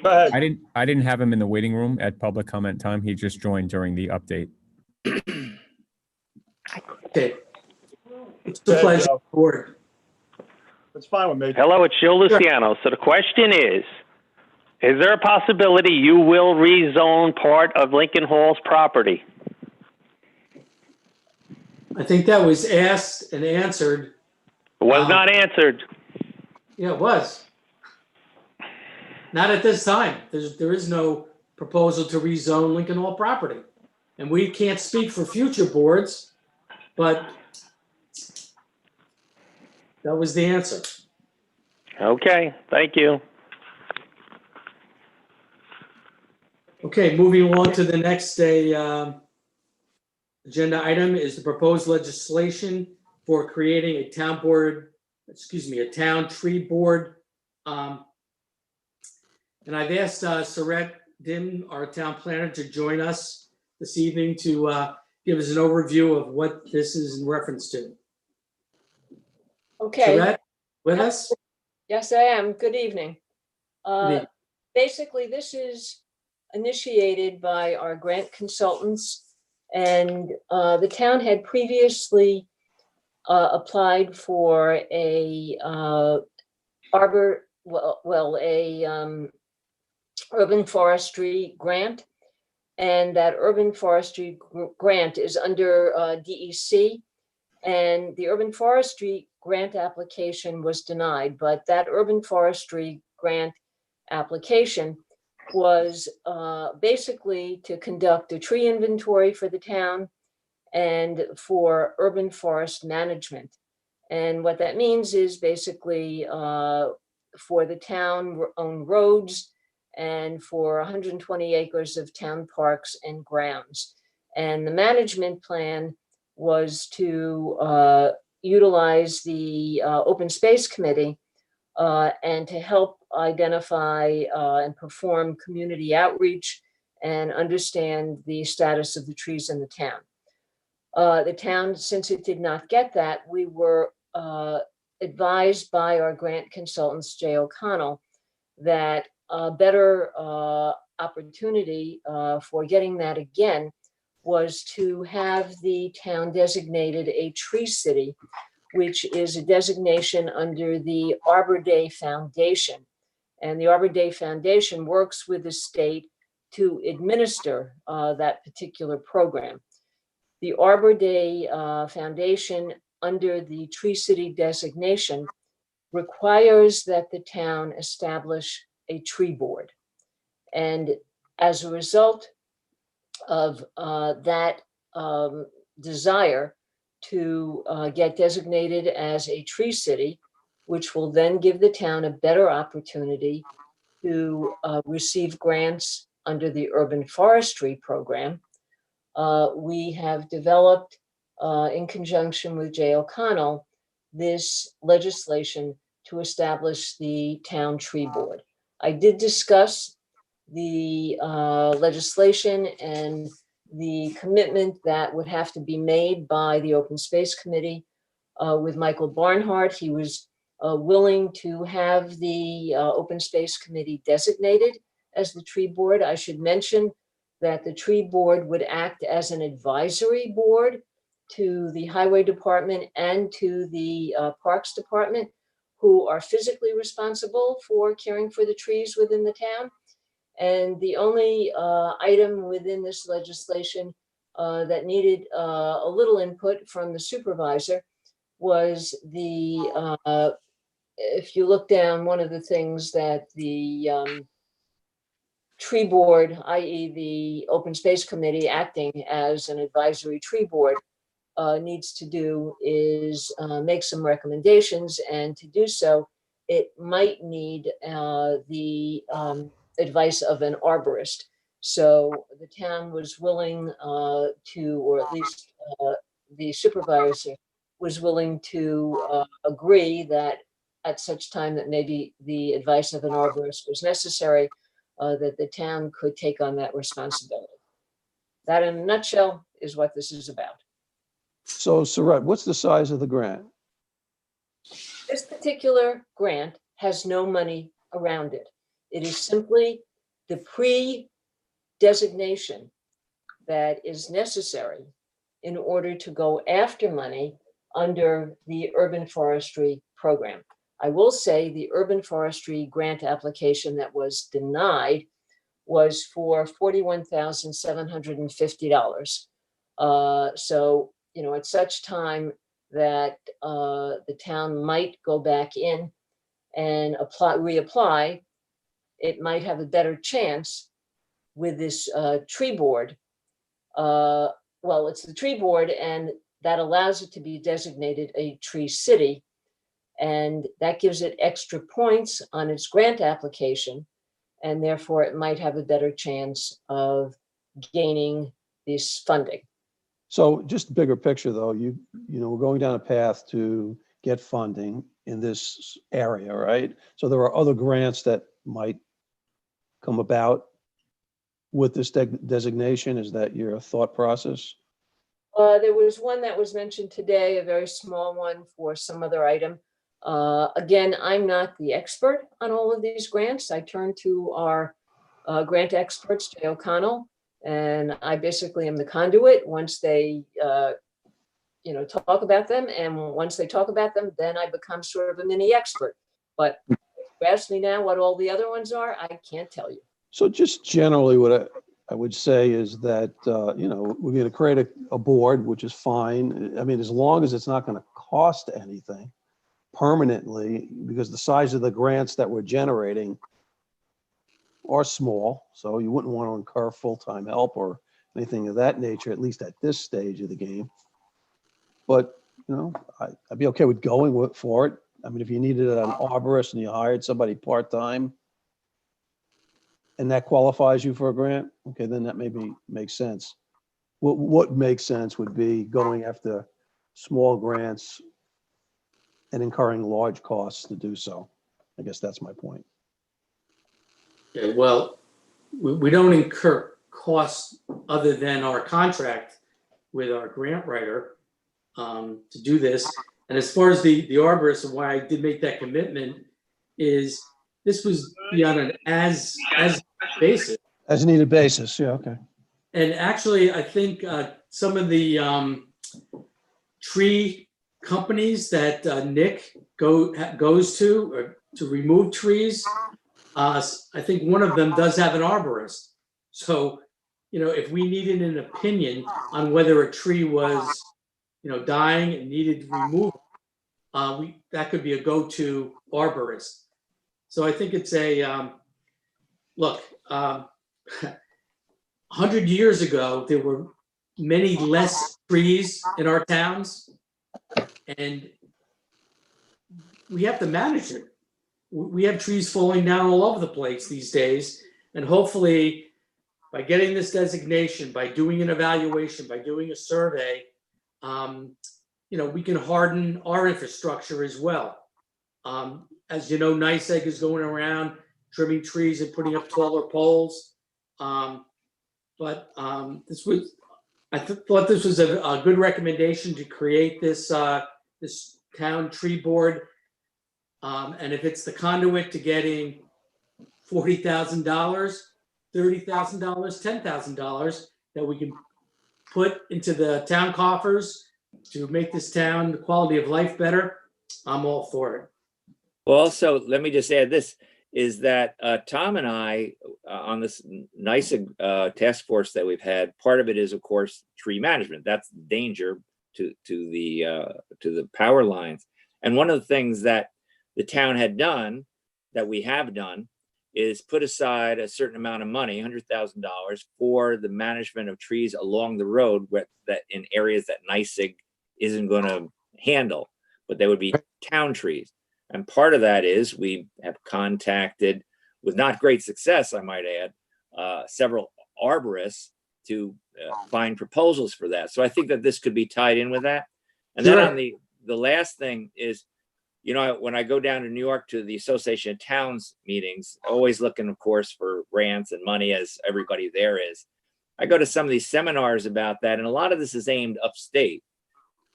Go ahead. I didn't have him in the waiting room at public comment time. He just joined during the update. Okay. It's Go the ahead, pleasure Joe. of the board. That's fine with me. Hello, it's Joe Luciano. So the question is there a possibility you will rezone part of Lincoln Hall's property? I think that was asked and answered. It was not answered. Yeah, it was. Not at this time. There is no proposal to rezone Lincoln Hall property. And we can't speak for future boards, but that was the answer. Okay, thank you. Okay, moving along to the next agenda item is the proposed legislation for creating a town tree board. And I've asked Saret Dim, our town planner, to join us this evening to give us an overview of what this is in reference to. Okay, Saret, with us? yes, I am. Good evening. evening. Basically, this is initiated by our grant consultants, and the town had previously applied for a urban forestry grant, and that urban forestry grant is under DEC, and the urban forestry grant application was denied, but that urban forestry grant application was basically to conduct a tree inventory for the town and for urban forest management. And what that means is basically for the town-owned roads and for 120 acres of town parks and grounds. And the management plan was to utilize the Open Space Committee and to help identify and perform community outreach and understand the status of the trees in the town. The town, since it did not get that, we were advised by our grant consultants, Jay O'Connell, that a better opportunity for getting that again was to have the town designated a tree city, which is a designation under the Arbor Day Foundation. And the Arbor Day Foundation works with the state to administer that particular program. The Arbor Day Foundation, under the Tree City designation, requires that the town establish a tree board. And as a result of that desire to get designated as a tree city, which will then give the town a better opportunity to receive grants under the urban forestry program, we have developed, in conjunction with Jay O'Connell, this legislation to establish the town tree board. I did discuss the legislation and the commitment that would have to be made by the Open Space Committee with Michael Barnhart. He was willing to have the Open Space Committee designated as the tree board. I should mention that the tree board would act as an advisory board to the Highway Department and to the Parks Department, who are physically responsible for caring for the trees within the town. And the only item within this legislation that needed a little input from the supervisor was the, if you look down, one of the things that the tree board, i.e. the Open Space Committee acting as an advisory tree board, needs to do is make some recommendations, and to do so, it might need the advice of an arborist. So the town was willing to, or at least the supervisor was willing to agree that at such time that maybe the advice of an arborist was necessary, that the town could take on that responsibility. That in a nutshell is what this is about. So Saret, what's the size of the grant? This particular grant has no money around it. It is simply the pre-designation that is necessary in order to go after money under the urban forestry program. I will say the urban forestry grant application that was denied was for $41,750. So, at such time that the town might go back in and reapply, it might have a better chance with this tree board. Well, it's the tree board, and that allows it to be designated a tree city. And that gives it extra points on its grant application. And therefore, it might have a better chance of gaining this funding. So just bigger picture though, we're going down a path to get funding in this area, right? So there are other grants that might come about with this designation. Is that your thought process? There was one that was mentioned today, a very small one for some other item. Again, I'm not the expert on all of these grants. I turn to our grant experts, Jay O'Connell, and I basically am the conduit once they, talk about them. And once they talk about them, then I become sort of a mini expert. But if you ask me now what all the other ones are, I can't tell you. So just generally what I would say is that, we're going to create a board, which is fine. I mean, as long as it's not going to cost anything permanently, because the size of the grants that we're generating are small. So you wouldn't want to incur full-time help or anything of that nature, at least at this stage of the game. But, I'd be okay with going for it. I mean, if you needed an arborist and you hired somebody part-time and that qualifies you for a grant, okay, then that maybe makes sense. What makes sense would be going after small grants and incurring large costs to do so. I guess that's my point. Okay, well, we don't incur costs other than our contract with our grant writer to do this. And as far as the arborist, and why I did make that commitment is this was on an as basis. As needed basis, yeah, okay. And actually, I think some of the tree companies that Nick goes to remove trees, I think one of them does have an arborist. So, if we needed an opinion on whether a tree was, dying and needed removal, that could be a go-to arborist. So I think it's a, look, 100 years ago, there were many less trees in our towns, and we have to manage it. We have trees falling down all over the place these days, and hopefully by getting this designation, by doing an evaluation, by doing a survey, we can harden our infrastructure as well. As you know, NYSEG is going around trimming trees and putting up taller poles. But this was, I thought this was a good recommendation to create this this town tree board. And if it's the conduit to getting $40,000, $30,000, $10,000 that we can put into the town coffers to make this town the quality of life better, I'm all for it. Well, also, let me just add this, is that Tom and I, on this NYSEG task force that we've had, part of it is, of course, tree management. That's the danger to the power lines. And one of the things that the town had done, that we have done, is put aside a certain amount of money, $100,000, for the management of trees along the road that in areas that NYSEG isn't going to handle, but they would be town trees. And part of that is we have contacted, with not great success, I might add, several arborists to find proposals for that. So I think that this could be tied in with that. And then on the last thing is, when I go down to New York to the Association of Towns meetings, always looking, of course, for grants and money, as everybody there is. I go to some of these seminars about that, and a lot of this is aimed upstate,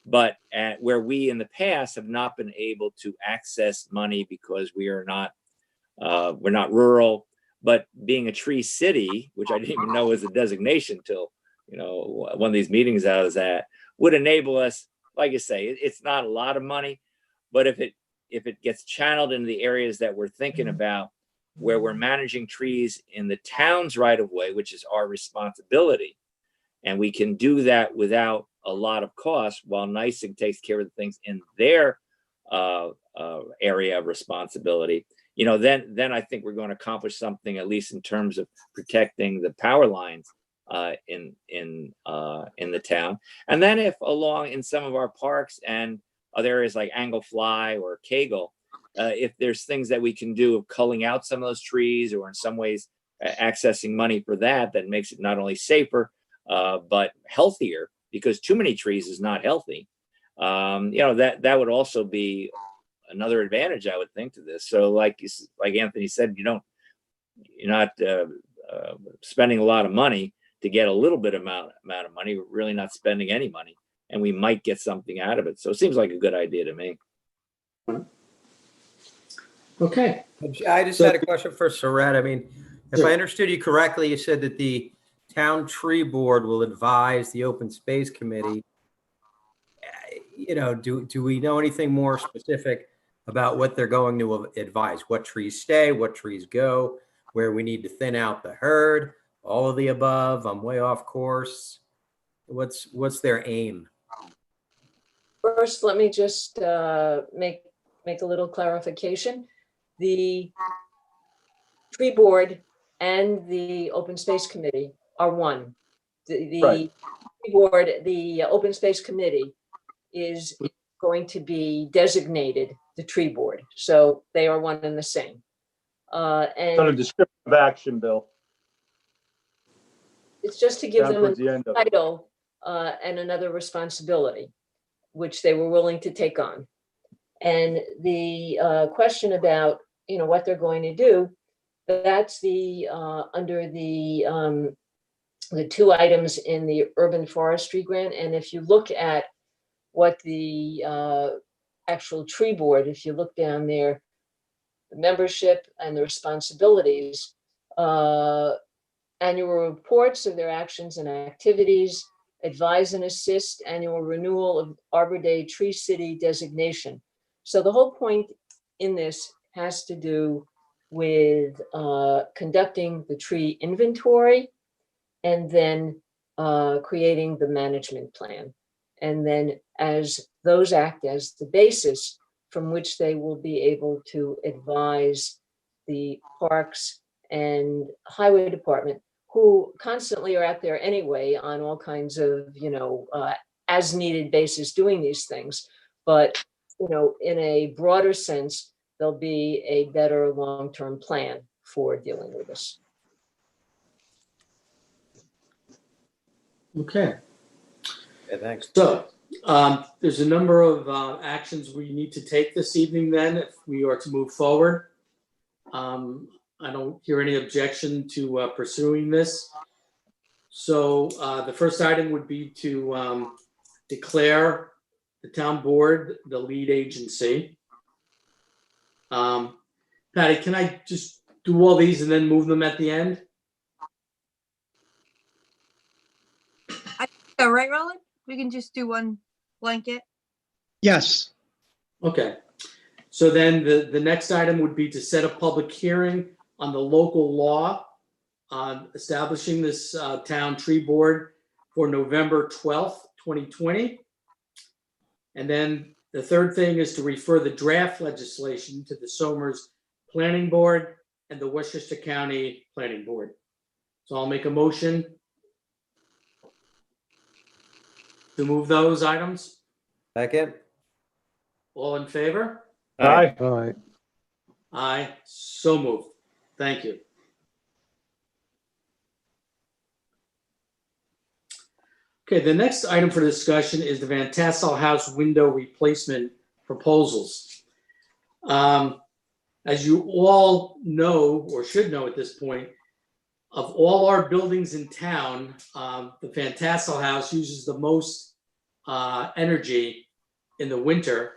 but where we in the past have not been able to access money because we're not rural. But being a tree city, which I didn't even know was a designation till one of these meetings I was at, would enable us, like you say, it's not a lot of money, but if it gets channeled into the areas that we're thinking about, where we're managing trees in the town's right of way, which is our responsibility, and we can do that without a lot of cost, while NYSEG takes care of the things in their area of responsibility, then I think we're going to accomplish something, at least in terms of protecting the power lines in the town. And then if along in some of our parks and other areas like Anglefly or Kegel, if there's things that we can do of culling out some of those trees, or in some ways accessing money for that makes it not only safer, but healthier, because too many trees is not healthy. That would also be another advantage, I would think, to this. So like Anthony said, you're not spending a lot of money to get a little bit amount of money. We're really not spending any money, and we might get something out of it. So it seems like a good idea to me. Okay. I just had a question for Saret. I mean, if I understood you correctly, you said that the town tree board will advise the open space committee. Do we know anything more specific about what they're going to advise? What trees stay, what trees go, where we need to thin out the herd, all of the above? I'm way off course. What's their aim? First, let me just make a little clarification. The tree board and the open space committee are one. The Right. tree board, the open space committee is going to be designated the tree board. So they are one and the same. On a And descriptive action, Bill. it's just to give Down them a towards the end of it. title and another responsibility, which they were willing to take on. And the question about, what they're going to do, that's the under the two items in the urban forestry grant. And if you look at what the actual tree board, if you look down there, the membership and the responsibilities, annual reports of their actions and activities, advise and assist, annual renewal of Arbor Day Tree City designation. So the whole point in this has to do with conducting the tree inventory, and then creating the management plan. And then as those act as the basis from which they will be able to advise the parks and highway department, who constantly are out there anyway on all kinds of, as needed basis doing these things. But, in a broader sense, there'll be a better long-term plan for dealing with this. Okay. Yeah, thanks. So there's a number of actions we need to take this evening then, if we are to move forward. I don't hear any objection to pursuing this. So the first item would be to declare the town board the lead agency. Patty, can I just do all these and then move them at the end? So, right, Roland? We can just do one blanket. Yes. Okay. So then the next item would be to set a public hearing on the local law on establishing this town tree board for November 12th, 2020. And then the third thing is to refer the draft legislation to the Somers Planning Board and the Westchester County Planning Board. So I'll make a motion to move those items. Second? All in favor? Aye. All right. Aye, so moved. Thank you. Okay, the next item for discussion is the Van Tassel House window replacement proposals. As you all know, or should know at this point, of all our buildings in town, the Van Tassel House uses the most energy in the winter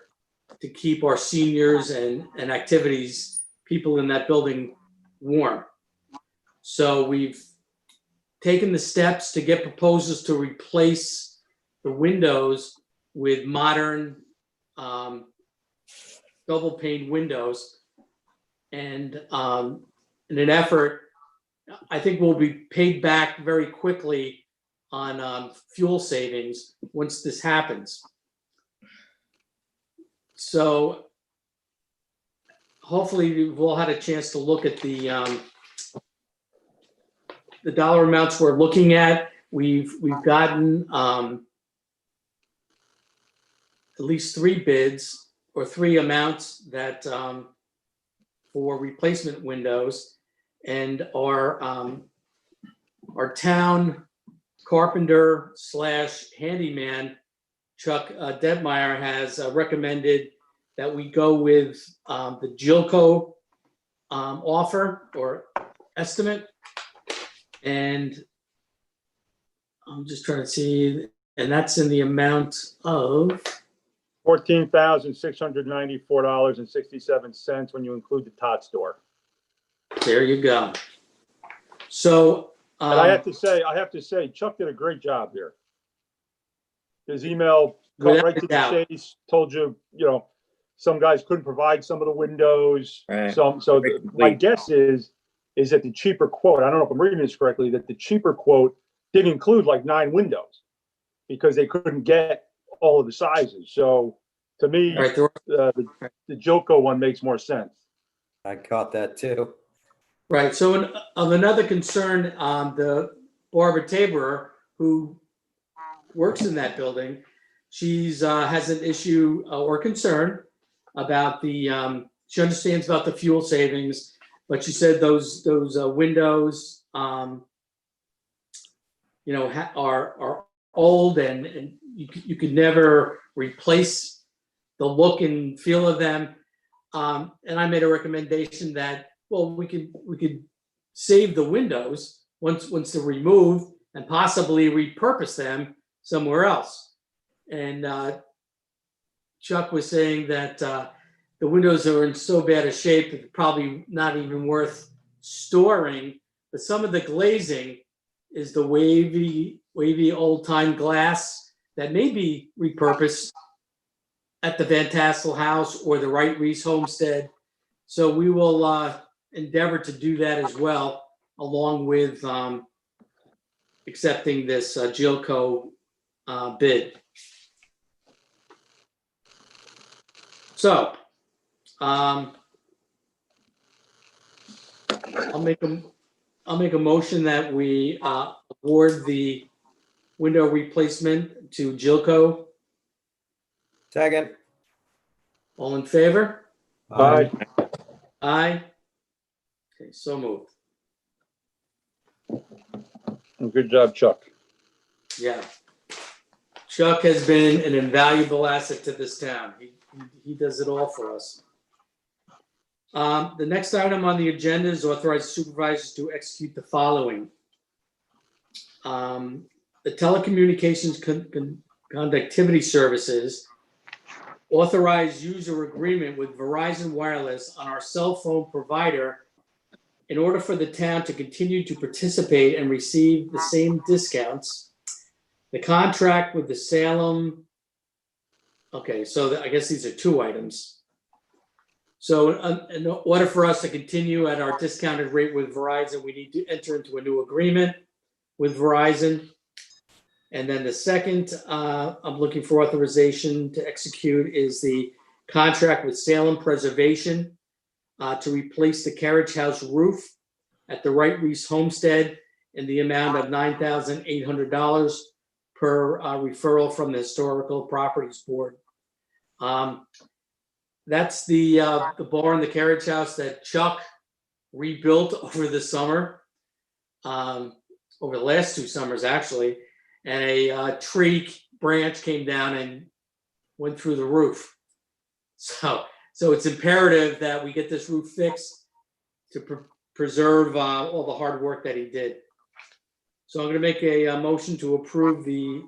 to keep our seniors and activities, people in that building warm. So we've taken the steps to get proposals to replace the windows with modern double pane windows. And in an effort, I think we'll be paid back very quickly on fuel savings once this happens. So hopefully we've all had a chance to look at the dollar amounts we're looking at. We've gotten at least 3 bids or 3 amounts that for replacement windows, and our town carpenter / handyman Chuck Detmeyer has recommended that we go with the Jilco offer or estimate. And I'm just trying to see, and that's in the amount of $14,694.67 when you include the tot store. There you go. So And I have to say, Chuck did a great job here. His email cut Without right a to doubt. the chase, told you, some guys couldn't provide some of the windows. Right. So my guess is that the cheaper quote, I don't know if I'm reading this correctly, that the cheaper quote did include like 9 windows because they couldn't get all of the sizes. So to me, all right, the Jilco one makes more sense. I caught that too. right. So of another concern, the Barbara Tabor, who works in that building, she's has an issue or concern about the. She understands about the fuel savings, but she said those windows, are old and you could never replace the look and feel of them. And I made a recommendation that, well, we could save the windows once they're removed and possibly repurpose them somewhere else. And Chuck was saying that the windows are in so bad a shape that probably not even worth storing. But some of the glazing is the wavy old time glass that may be repurposed at the Van Tassel House or the Wright Reese Homestead. So we will endeavor to do that as well, along with accepting this Jilco bid. So I'll make a motion that we award the window replacement to Jilco. Second. All in favor? Aye. Aye. Okay, so moved. Good job, Chuck. Yeah. Chuck has been an invaluable asset to this town. He does it all for us. The next item on the agenda is authorize supervisors to execute the following. The telecommunications conductivity services authorize user agreement with Verizon Wireless on our cell phone provider in order for the town to continue to participate and receive the same discounts. The contract with the Salem. Okay, so I guess these are 2 items. So in order for us to continue at our discounted rate with Verizon, we need to enter into a new agreement with Verizon. And then the second, I'm looking for authorization to execute is the contract with Salem Preservation to replace the carriage house roof at the Wright Reese Homestead in the amount of $9,800 per referral from the Historical Properties Board. That's the barn, the carriage house that Chuck rebuilt over the summer, over the last 2 summers actually, and a tree branch came down and went through the roof. So it's imperative that we get this roof fixed to preserve all the hard work that he did. So I'm going to make a motion to approve the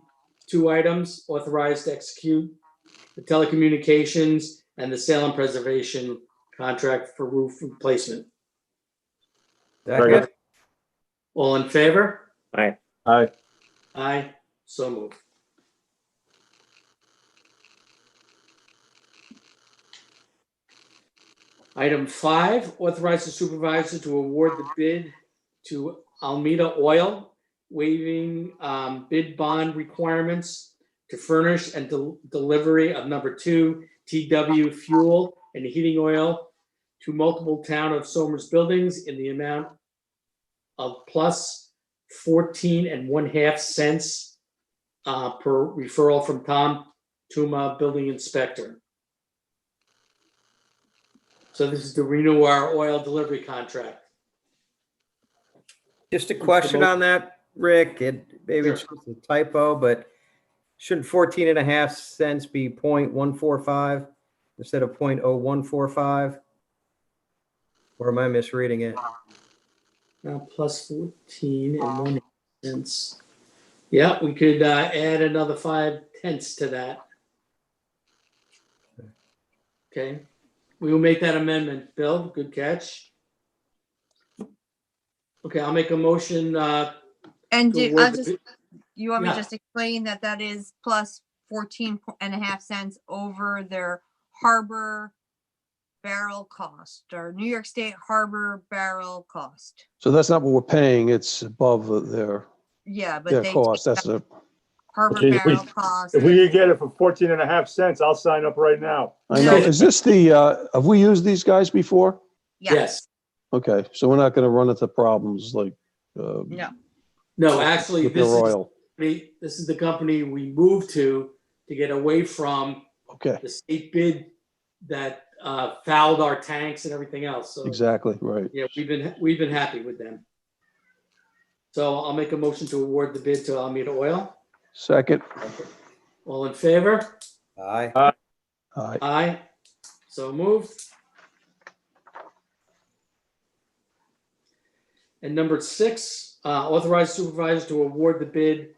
2 items authorized to execute the telecommunications and the Salem Preservation contract for roof replacement. Second. All in favor? Aye. Aye. Aye, so moved. Item 5, authorize the supervisor to award the bid to Almeida Oil, waiving bid bond requirements to furnish and delivery of number 2 TW fuel and heating oil to multiple town of Somers buildings in the amount of plus 14.5 cents per referral from Tom Tuma, building inspector. So this is to renew our oil delivery contract. Just a question on that, Rick. Maybe it's Sure. just a typo, but shouldn't 14.5 cents be 0.145 instead of 0.0145? Or am I misreading it? Now plus 14.1 cents. Yeah, we could add another 5 tenths to that. Okay, we will make that amendment. Bill, good catch. Okay, I'll make a motion. And to do, award I'll the just, bid- you want me to Yeah. just explain that that is plus 14.5 cents over their harbor barrel cost, or New York State harbor barrel cost. So that's not what we're paying, it's above their Yeah, but they cost, take that's that the, harbor Okay, barrel cost. If we could get it for 14.5 cents, I'll sign up right now. I know, No. is this the, have we used these guys before? Yes. Okay, so we're not gonna run into problems like, No, No, actually, with their oil. this is the company we moved to get away from Okay, the state bid that fouled our tanks and everything else. So exactly, right. yeah, we've been happy with them. So I'll make a motion to award the bid to Alameda Oil. Second, All in favor? Aye. aye. Aye. So moved. And number 6, authorize supervisor to award the bid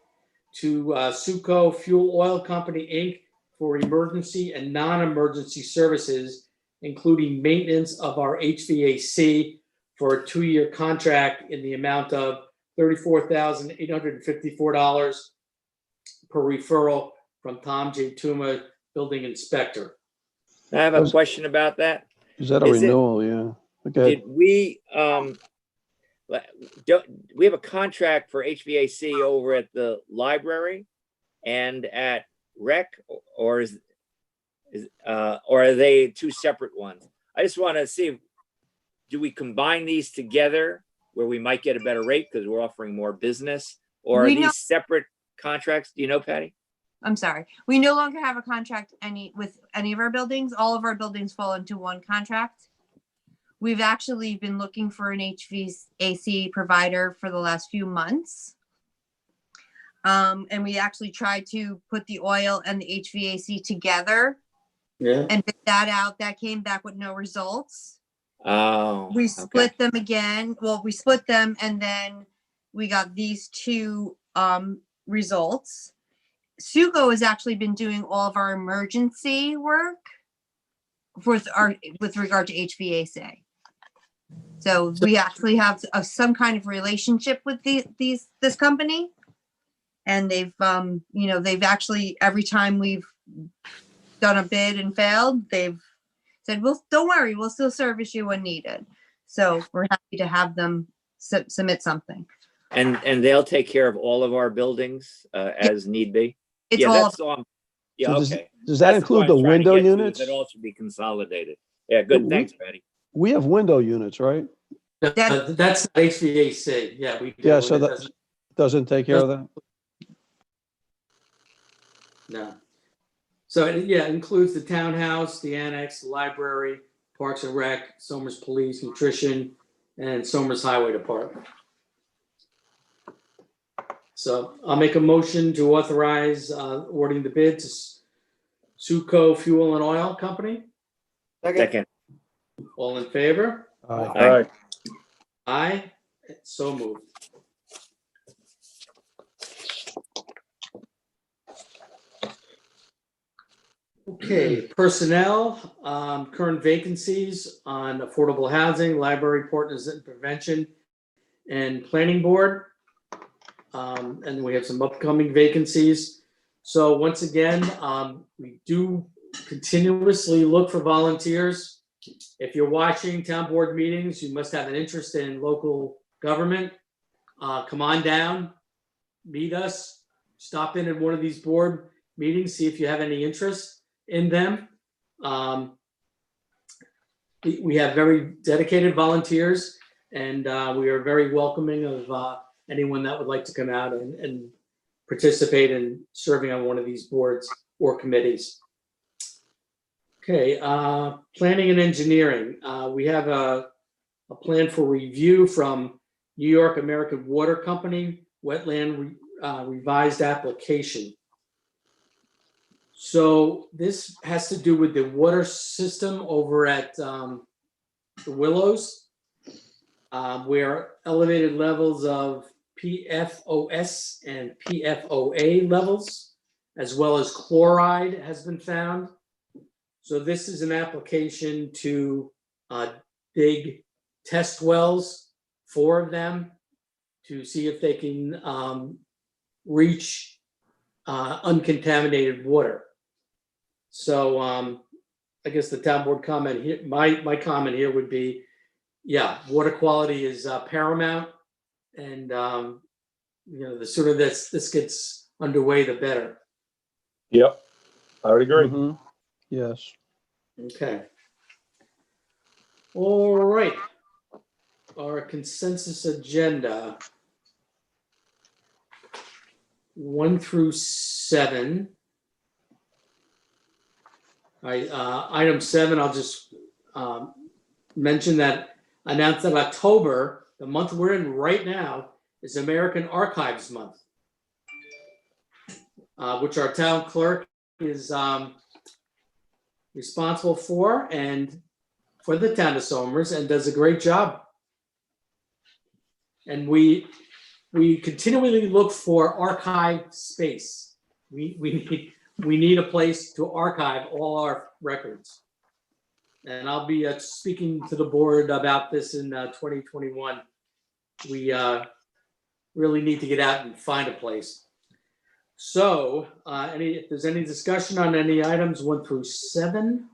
to Suco Fuel Oil Company, Inc. for emergency and non-emergency services, including maintenance of our HVAC for a 2-year contract in the amount of $34,854 per referral from Tom J. Tuma, building inspector. I have a question about that. Is that a Is it- renewal? Yeah, okay. Did we, we have a contract for HVAC over at the library and at rec, or or are they 2 separate ones? I just want to see, do we combine these together where we might get a better rate because we're offering more business? Or are We know- these separate contracts? Do you know, Patty? I'm sorry. We no longer have a contract with any of our buildings. All of our buildings fall into one contract. We've actually been looking for an HVAC provider for the last few months. And we actually tried to put the oil and the HVAC together Yeah. and bid that out. That came back with no results. Oh. We okay. split them again. Well, we split them and then we got these 2 results. Suco has actually been doing all of our emergency work with regard to HVAC. So we actually have some kind of relationship with this company. And they've, they've actually, every time we've done a bid and failed, they've said, well, don't worry, we'll still service you when needed. So we're happy to have them submit something. And they'll take care of all of our buildings as need be? It's Yeah, all, that's all. Yeah, So okay. Does that That's include point I the was trying to window get to, is units? It all should be consolidated. Yeah, good. we- Thanks, Patty. We have window units, right? That's HVAC. Yeah, we do. Yeah, so It that doesn't- doesn't take care of that? No. So yeah, it includes the townhouse, the annex, the library, Parks and Rec, Somers Police, Nutrition, and Somers Highway Department. So I'll make a motion to authorize awarding the bid to Suco Fuel and Oil Company. Second. All in favor? Aye. Aye. Aye. So moved. Okay, personnel, current vacancies on affordable housing, library, partners and prevention, and planning board. and we have some upcoming vacancies. So once again, we do continuously look for volunteers. If you're watching town board meetings, you must have an interest in local government. Come on down, meet us, stop in at one of these board meetings, see if you have any interest in them. We have very dedicated volunteers, and we are very welcoming of anyone that would like to come out and participate in serving on one of these boards or committees. Okay, planning and engineering. We have a plan for review from New York American Water Company, wetland revised application. So this has to do with the water system over at the Willows, where elevated levels of PFOS and PFOA levels, as well as chloride, has been found. So this is an application to dig test wells, 4 of them, to see if they can reach uncontaminated water. So I guess the town board comment here, my comment here would be, yeah, water quality is paramount, and the sooner this gets underway, the better. Yep, I would agree. Mhm. Yes. Okay. All right. Our consensus agenda, 1 through 7. Item 7, I'll just mention that, announce that October, the month we're in right now, is American Archives Month, which our town clerk is responsible for, and for the town of Somers, and does a great job. And we continually look for archive space. We need a place to archive all our records. And I'll be speaking to the board about this in 2021. We really need to get out and find a place. So if there's any discussion on any items 1 through 7,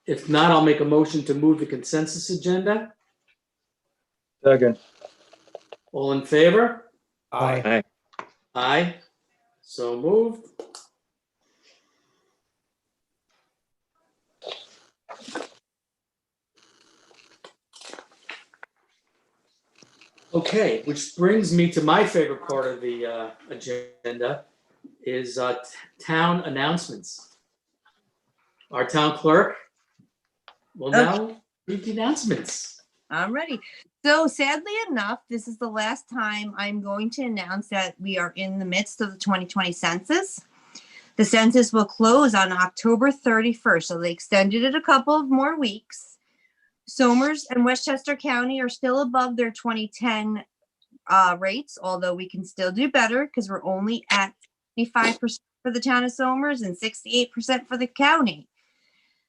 if not, I'll make a motion to move the consensus agenda. Second. All in favor? Aye. Aye. So moved. Okay, which brings me to my favorite part of the agenda, is town announcements. Our town clerk will now read the announcements. I'm ready. So sadly enough, this is the last time I'm going to announce that we are in the midst of the 2020 census. The census will close on October 31st, so they extended it a couple of more weeks. Somers and Westchester County are still above their 2010 rates, although we can still do better because we're only at 55% for the town of Somers and 68% for the county.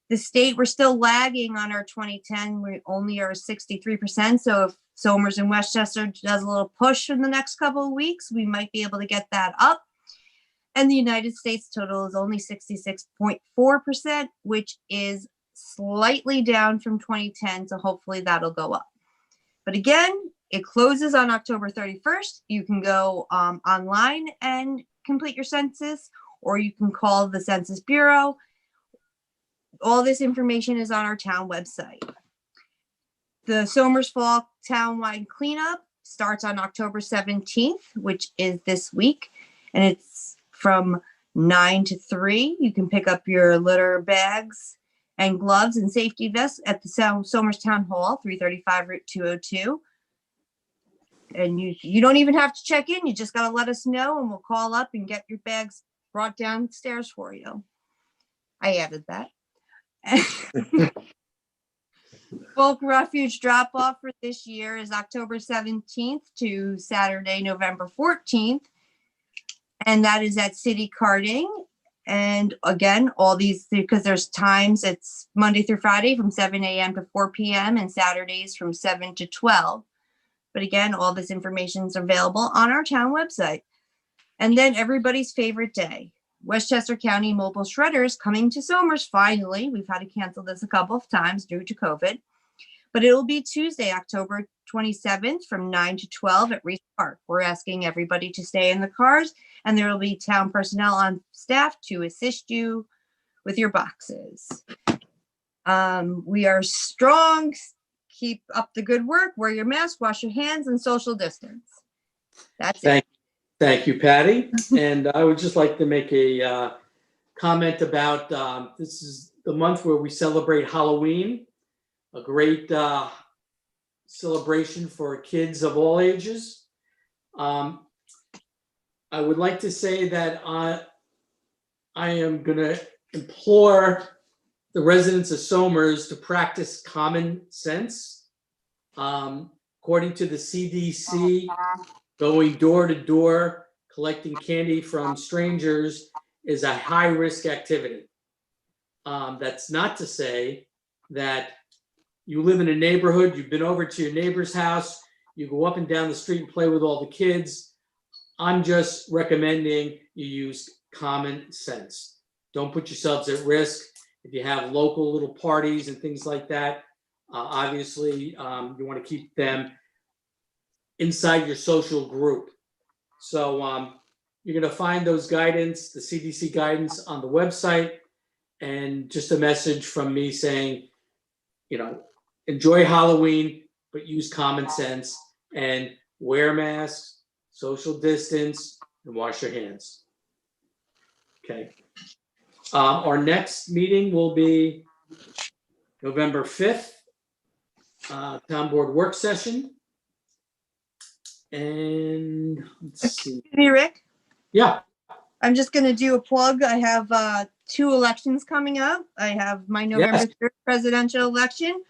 The state, we're still lagging on our 2010. We only are 63%. So if Somers and Westchester does a little push in the next couple of weeks, we might be able to get that up. And the United States total is only 66.4%, which is slightly down from 2010. So hopefully that'll go up. But again, it closes on October 31st. You can go online and complete your census, or you can call the Census Bureau. All this information is on our town website. The Somers Fall Townwide Cleanup starts on October 17th, which is this week, and it's from 9 to 3. You can pick up your litter bags and gloves and safety vests at the Somers Town Hall, 335 Route 202. And you don't even have to check in. You just got to let us know, and we'll call up and get your bags brought downstairs for you. I added that. Bulk refuge drop off for this year is October 17th to Saturday, November 14th. And that is at City Carting. And again, all these, because there's times, it's Monday through Friday from 7 a.m. to 4 p.m. and Saturdays from 7 to 12. But again, all this information is available on our town website. And then everybody's favorite day, Westchester County Mobile Shredders coming to Somers finally. We've had to cancel this a couple of times due to COVID. But it will be Tuesday, October 27th from 9 to 12 at Reese Park. We're asking everybody to stay in the cars, and there will be town personnel on staff to assist you with your boxes. We are strong. Keep up the good work. Wear your mask, wash your hands, and social distance. That's it. Thank you, Patty. And I would just like to make a comment about this is the month where we celebrate Halloween, a great celebration for kids of all ages. I would like to say that I am going to implore the residents of Somers to practice common sense. According to the CDC, going door to door, collecting candy from strangers is a high-risk activity. That's not to say that you live in a neighborhood, you've been over to your neighbor's house, you go up and down the street and play with all the kids. I'm just recommending you use common sense. Don't put yourselves at risk. If you have local little parties and things like that, obviously you want to keep them inside your social group. So you're going to find those guidance, the CDC guidance on the website, and just a message from me saying, enjoy Halloween, but use common sense and wear masks, social distance, and wash your hands. Okay. Our next meeting will be November 5th, Town Board Work Session. And let's see. Excuse me, Rick. Yeah. I'm just going to do a plug. I have 2 elections coming up. I have my November 3rd presidential election.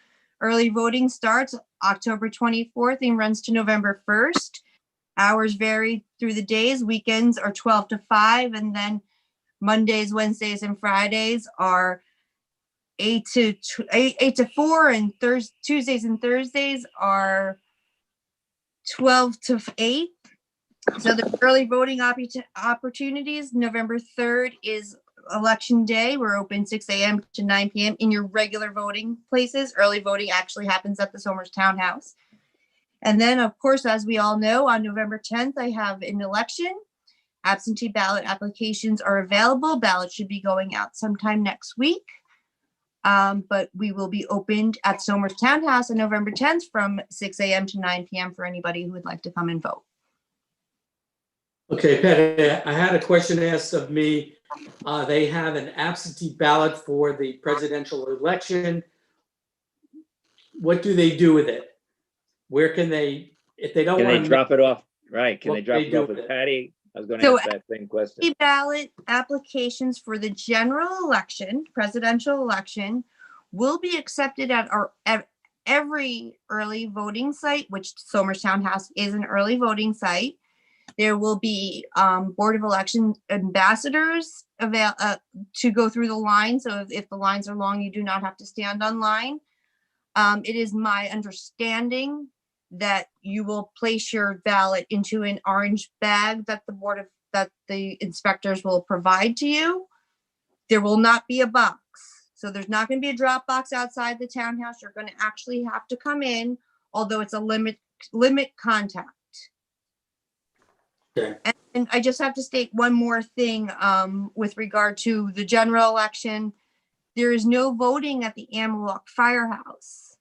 Early voting starts October 24th and runs to November 1st. Hours vary through the days. Weekends are 12 to 5, and then Mondays, Wednesdays, and Fridays are 8 to 4, and Tuesdays and Thursdays are 12 to 8. So the early voting opportunities, November 3rd is election day. We're open 6 a.m. to 9 p.m. in your regular voting places. Early voting actually happens at the Somers Townhouse. And then, of course, as we all know, on November 10th, I have an election. Absentee ballot applications are available. Ballots should be going out sometime next week. But we will be opened at Somers Townhouse on November 10th from 6 a.m. to 9 p.m. for anybody who would like to come and vote. Okay, Patty, I had a question asked of me. They have an absentee ballot for the presidential election. What do they do with it? Where can they, if they don't Can want they to drop it off? Right, can What they drop they it do off with with it? Patty? I was gonna So, ask that same question. Ballot applications for the general election, presidential election, will be accepted at every early voting site, which Somers Townhouse is an early voting site. There will be Board of Election ambassadors to go through the line. So if the lines are long, you do not have to stand on line. It is my understanding that you will place your ballot into an orange bag that the inspectors will provide to you. There will not be a box. So there's not going to be a drop box outside the townhouse. You're going to actually have to come in, although it's a limit contact. Okay. And I just have to state one more thing with regard to the general election. There is no voting at the Amlock Firehouse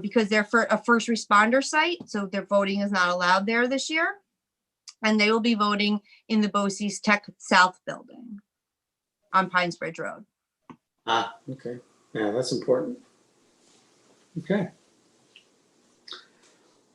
because they're for a first responder site. So their voting is not allowed there this year. And they will be voting in the BOCES Tech South building on Pines Bridge Road. Okay. Yeah, that's important. Okay.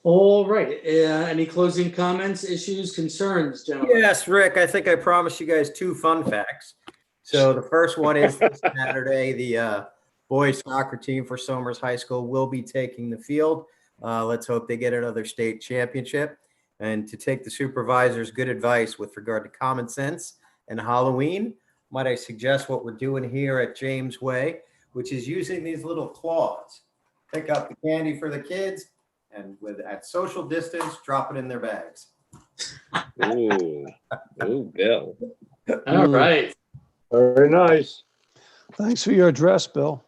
All right. Any closing comments, issues, concerns, gentlemen? Yes, Rick, I think I promised you guys 2 fun facts. So the first one is this Saturday, the boys soccer team for Somers High School will be taking the field. Let's hope they get another state championship. And to take the supervisor's good advice with regard to common sense and Halloween, might I suggest what we're doing here at James Way, which is using these little claws. Pick up the candy for the kids and with at social distance, drop it in their bags. Ooh, ooh, Bill. All right. Very nice. Thanks for your address, Bill.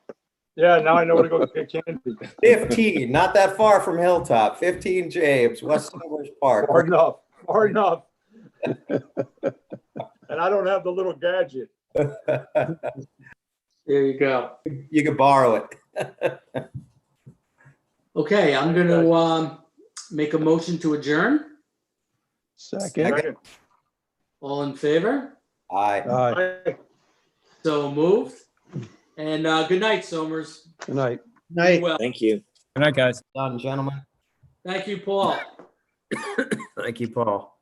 Yeah, now I know where to go get candy. 15, not that far from Hilltop. 15 James, West Somers Park. Far enough, far enough. And I don't have the little gadget. There you go. You can borrow it. Okay, I'm gonna make a motion to adjourn. Second. All in favor? Aye. Aye. So moved. And good night, Somers. Good night. Be well. Thank you. Good night, guys. Done, gentlemen. Thank you, Paul. Thank you, Paul.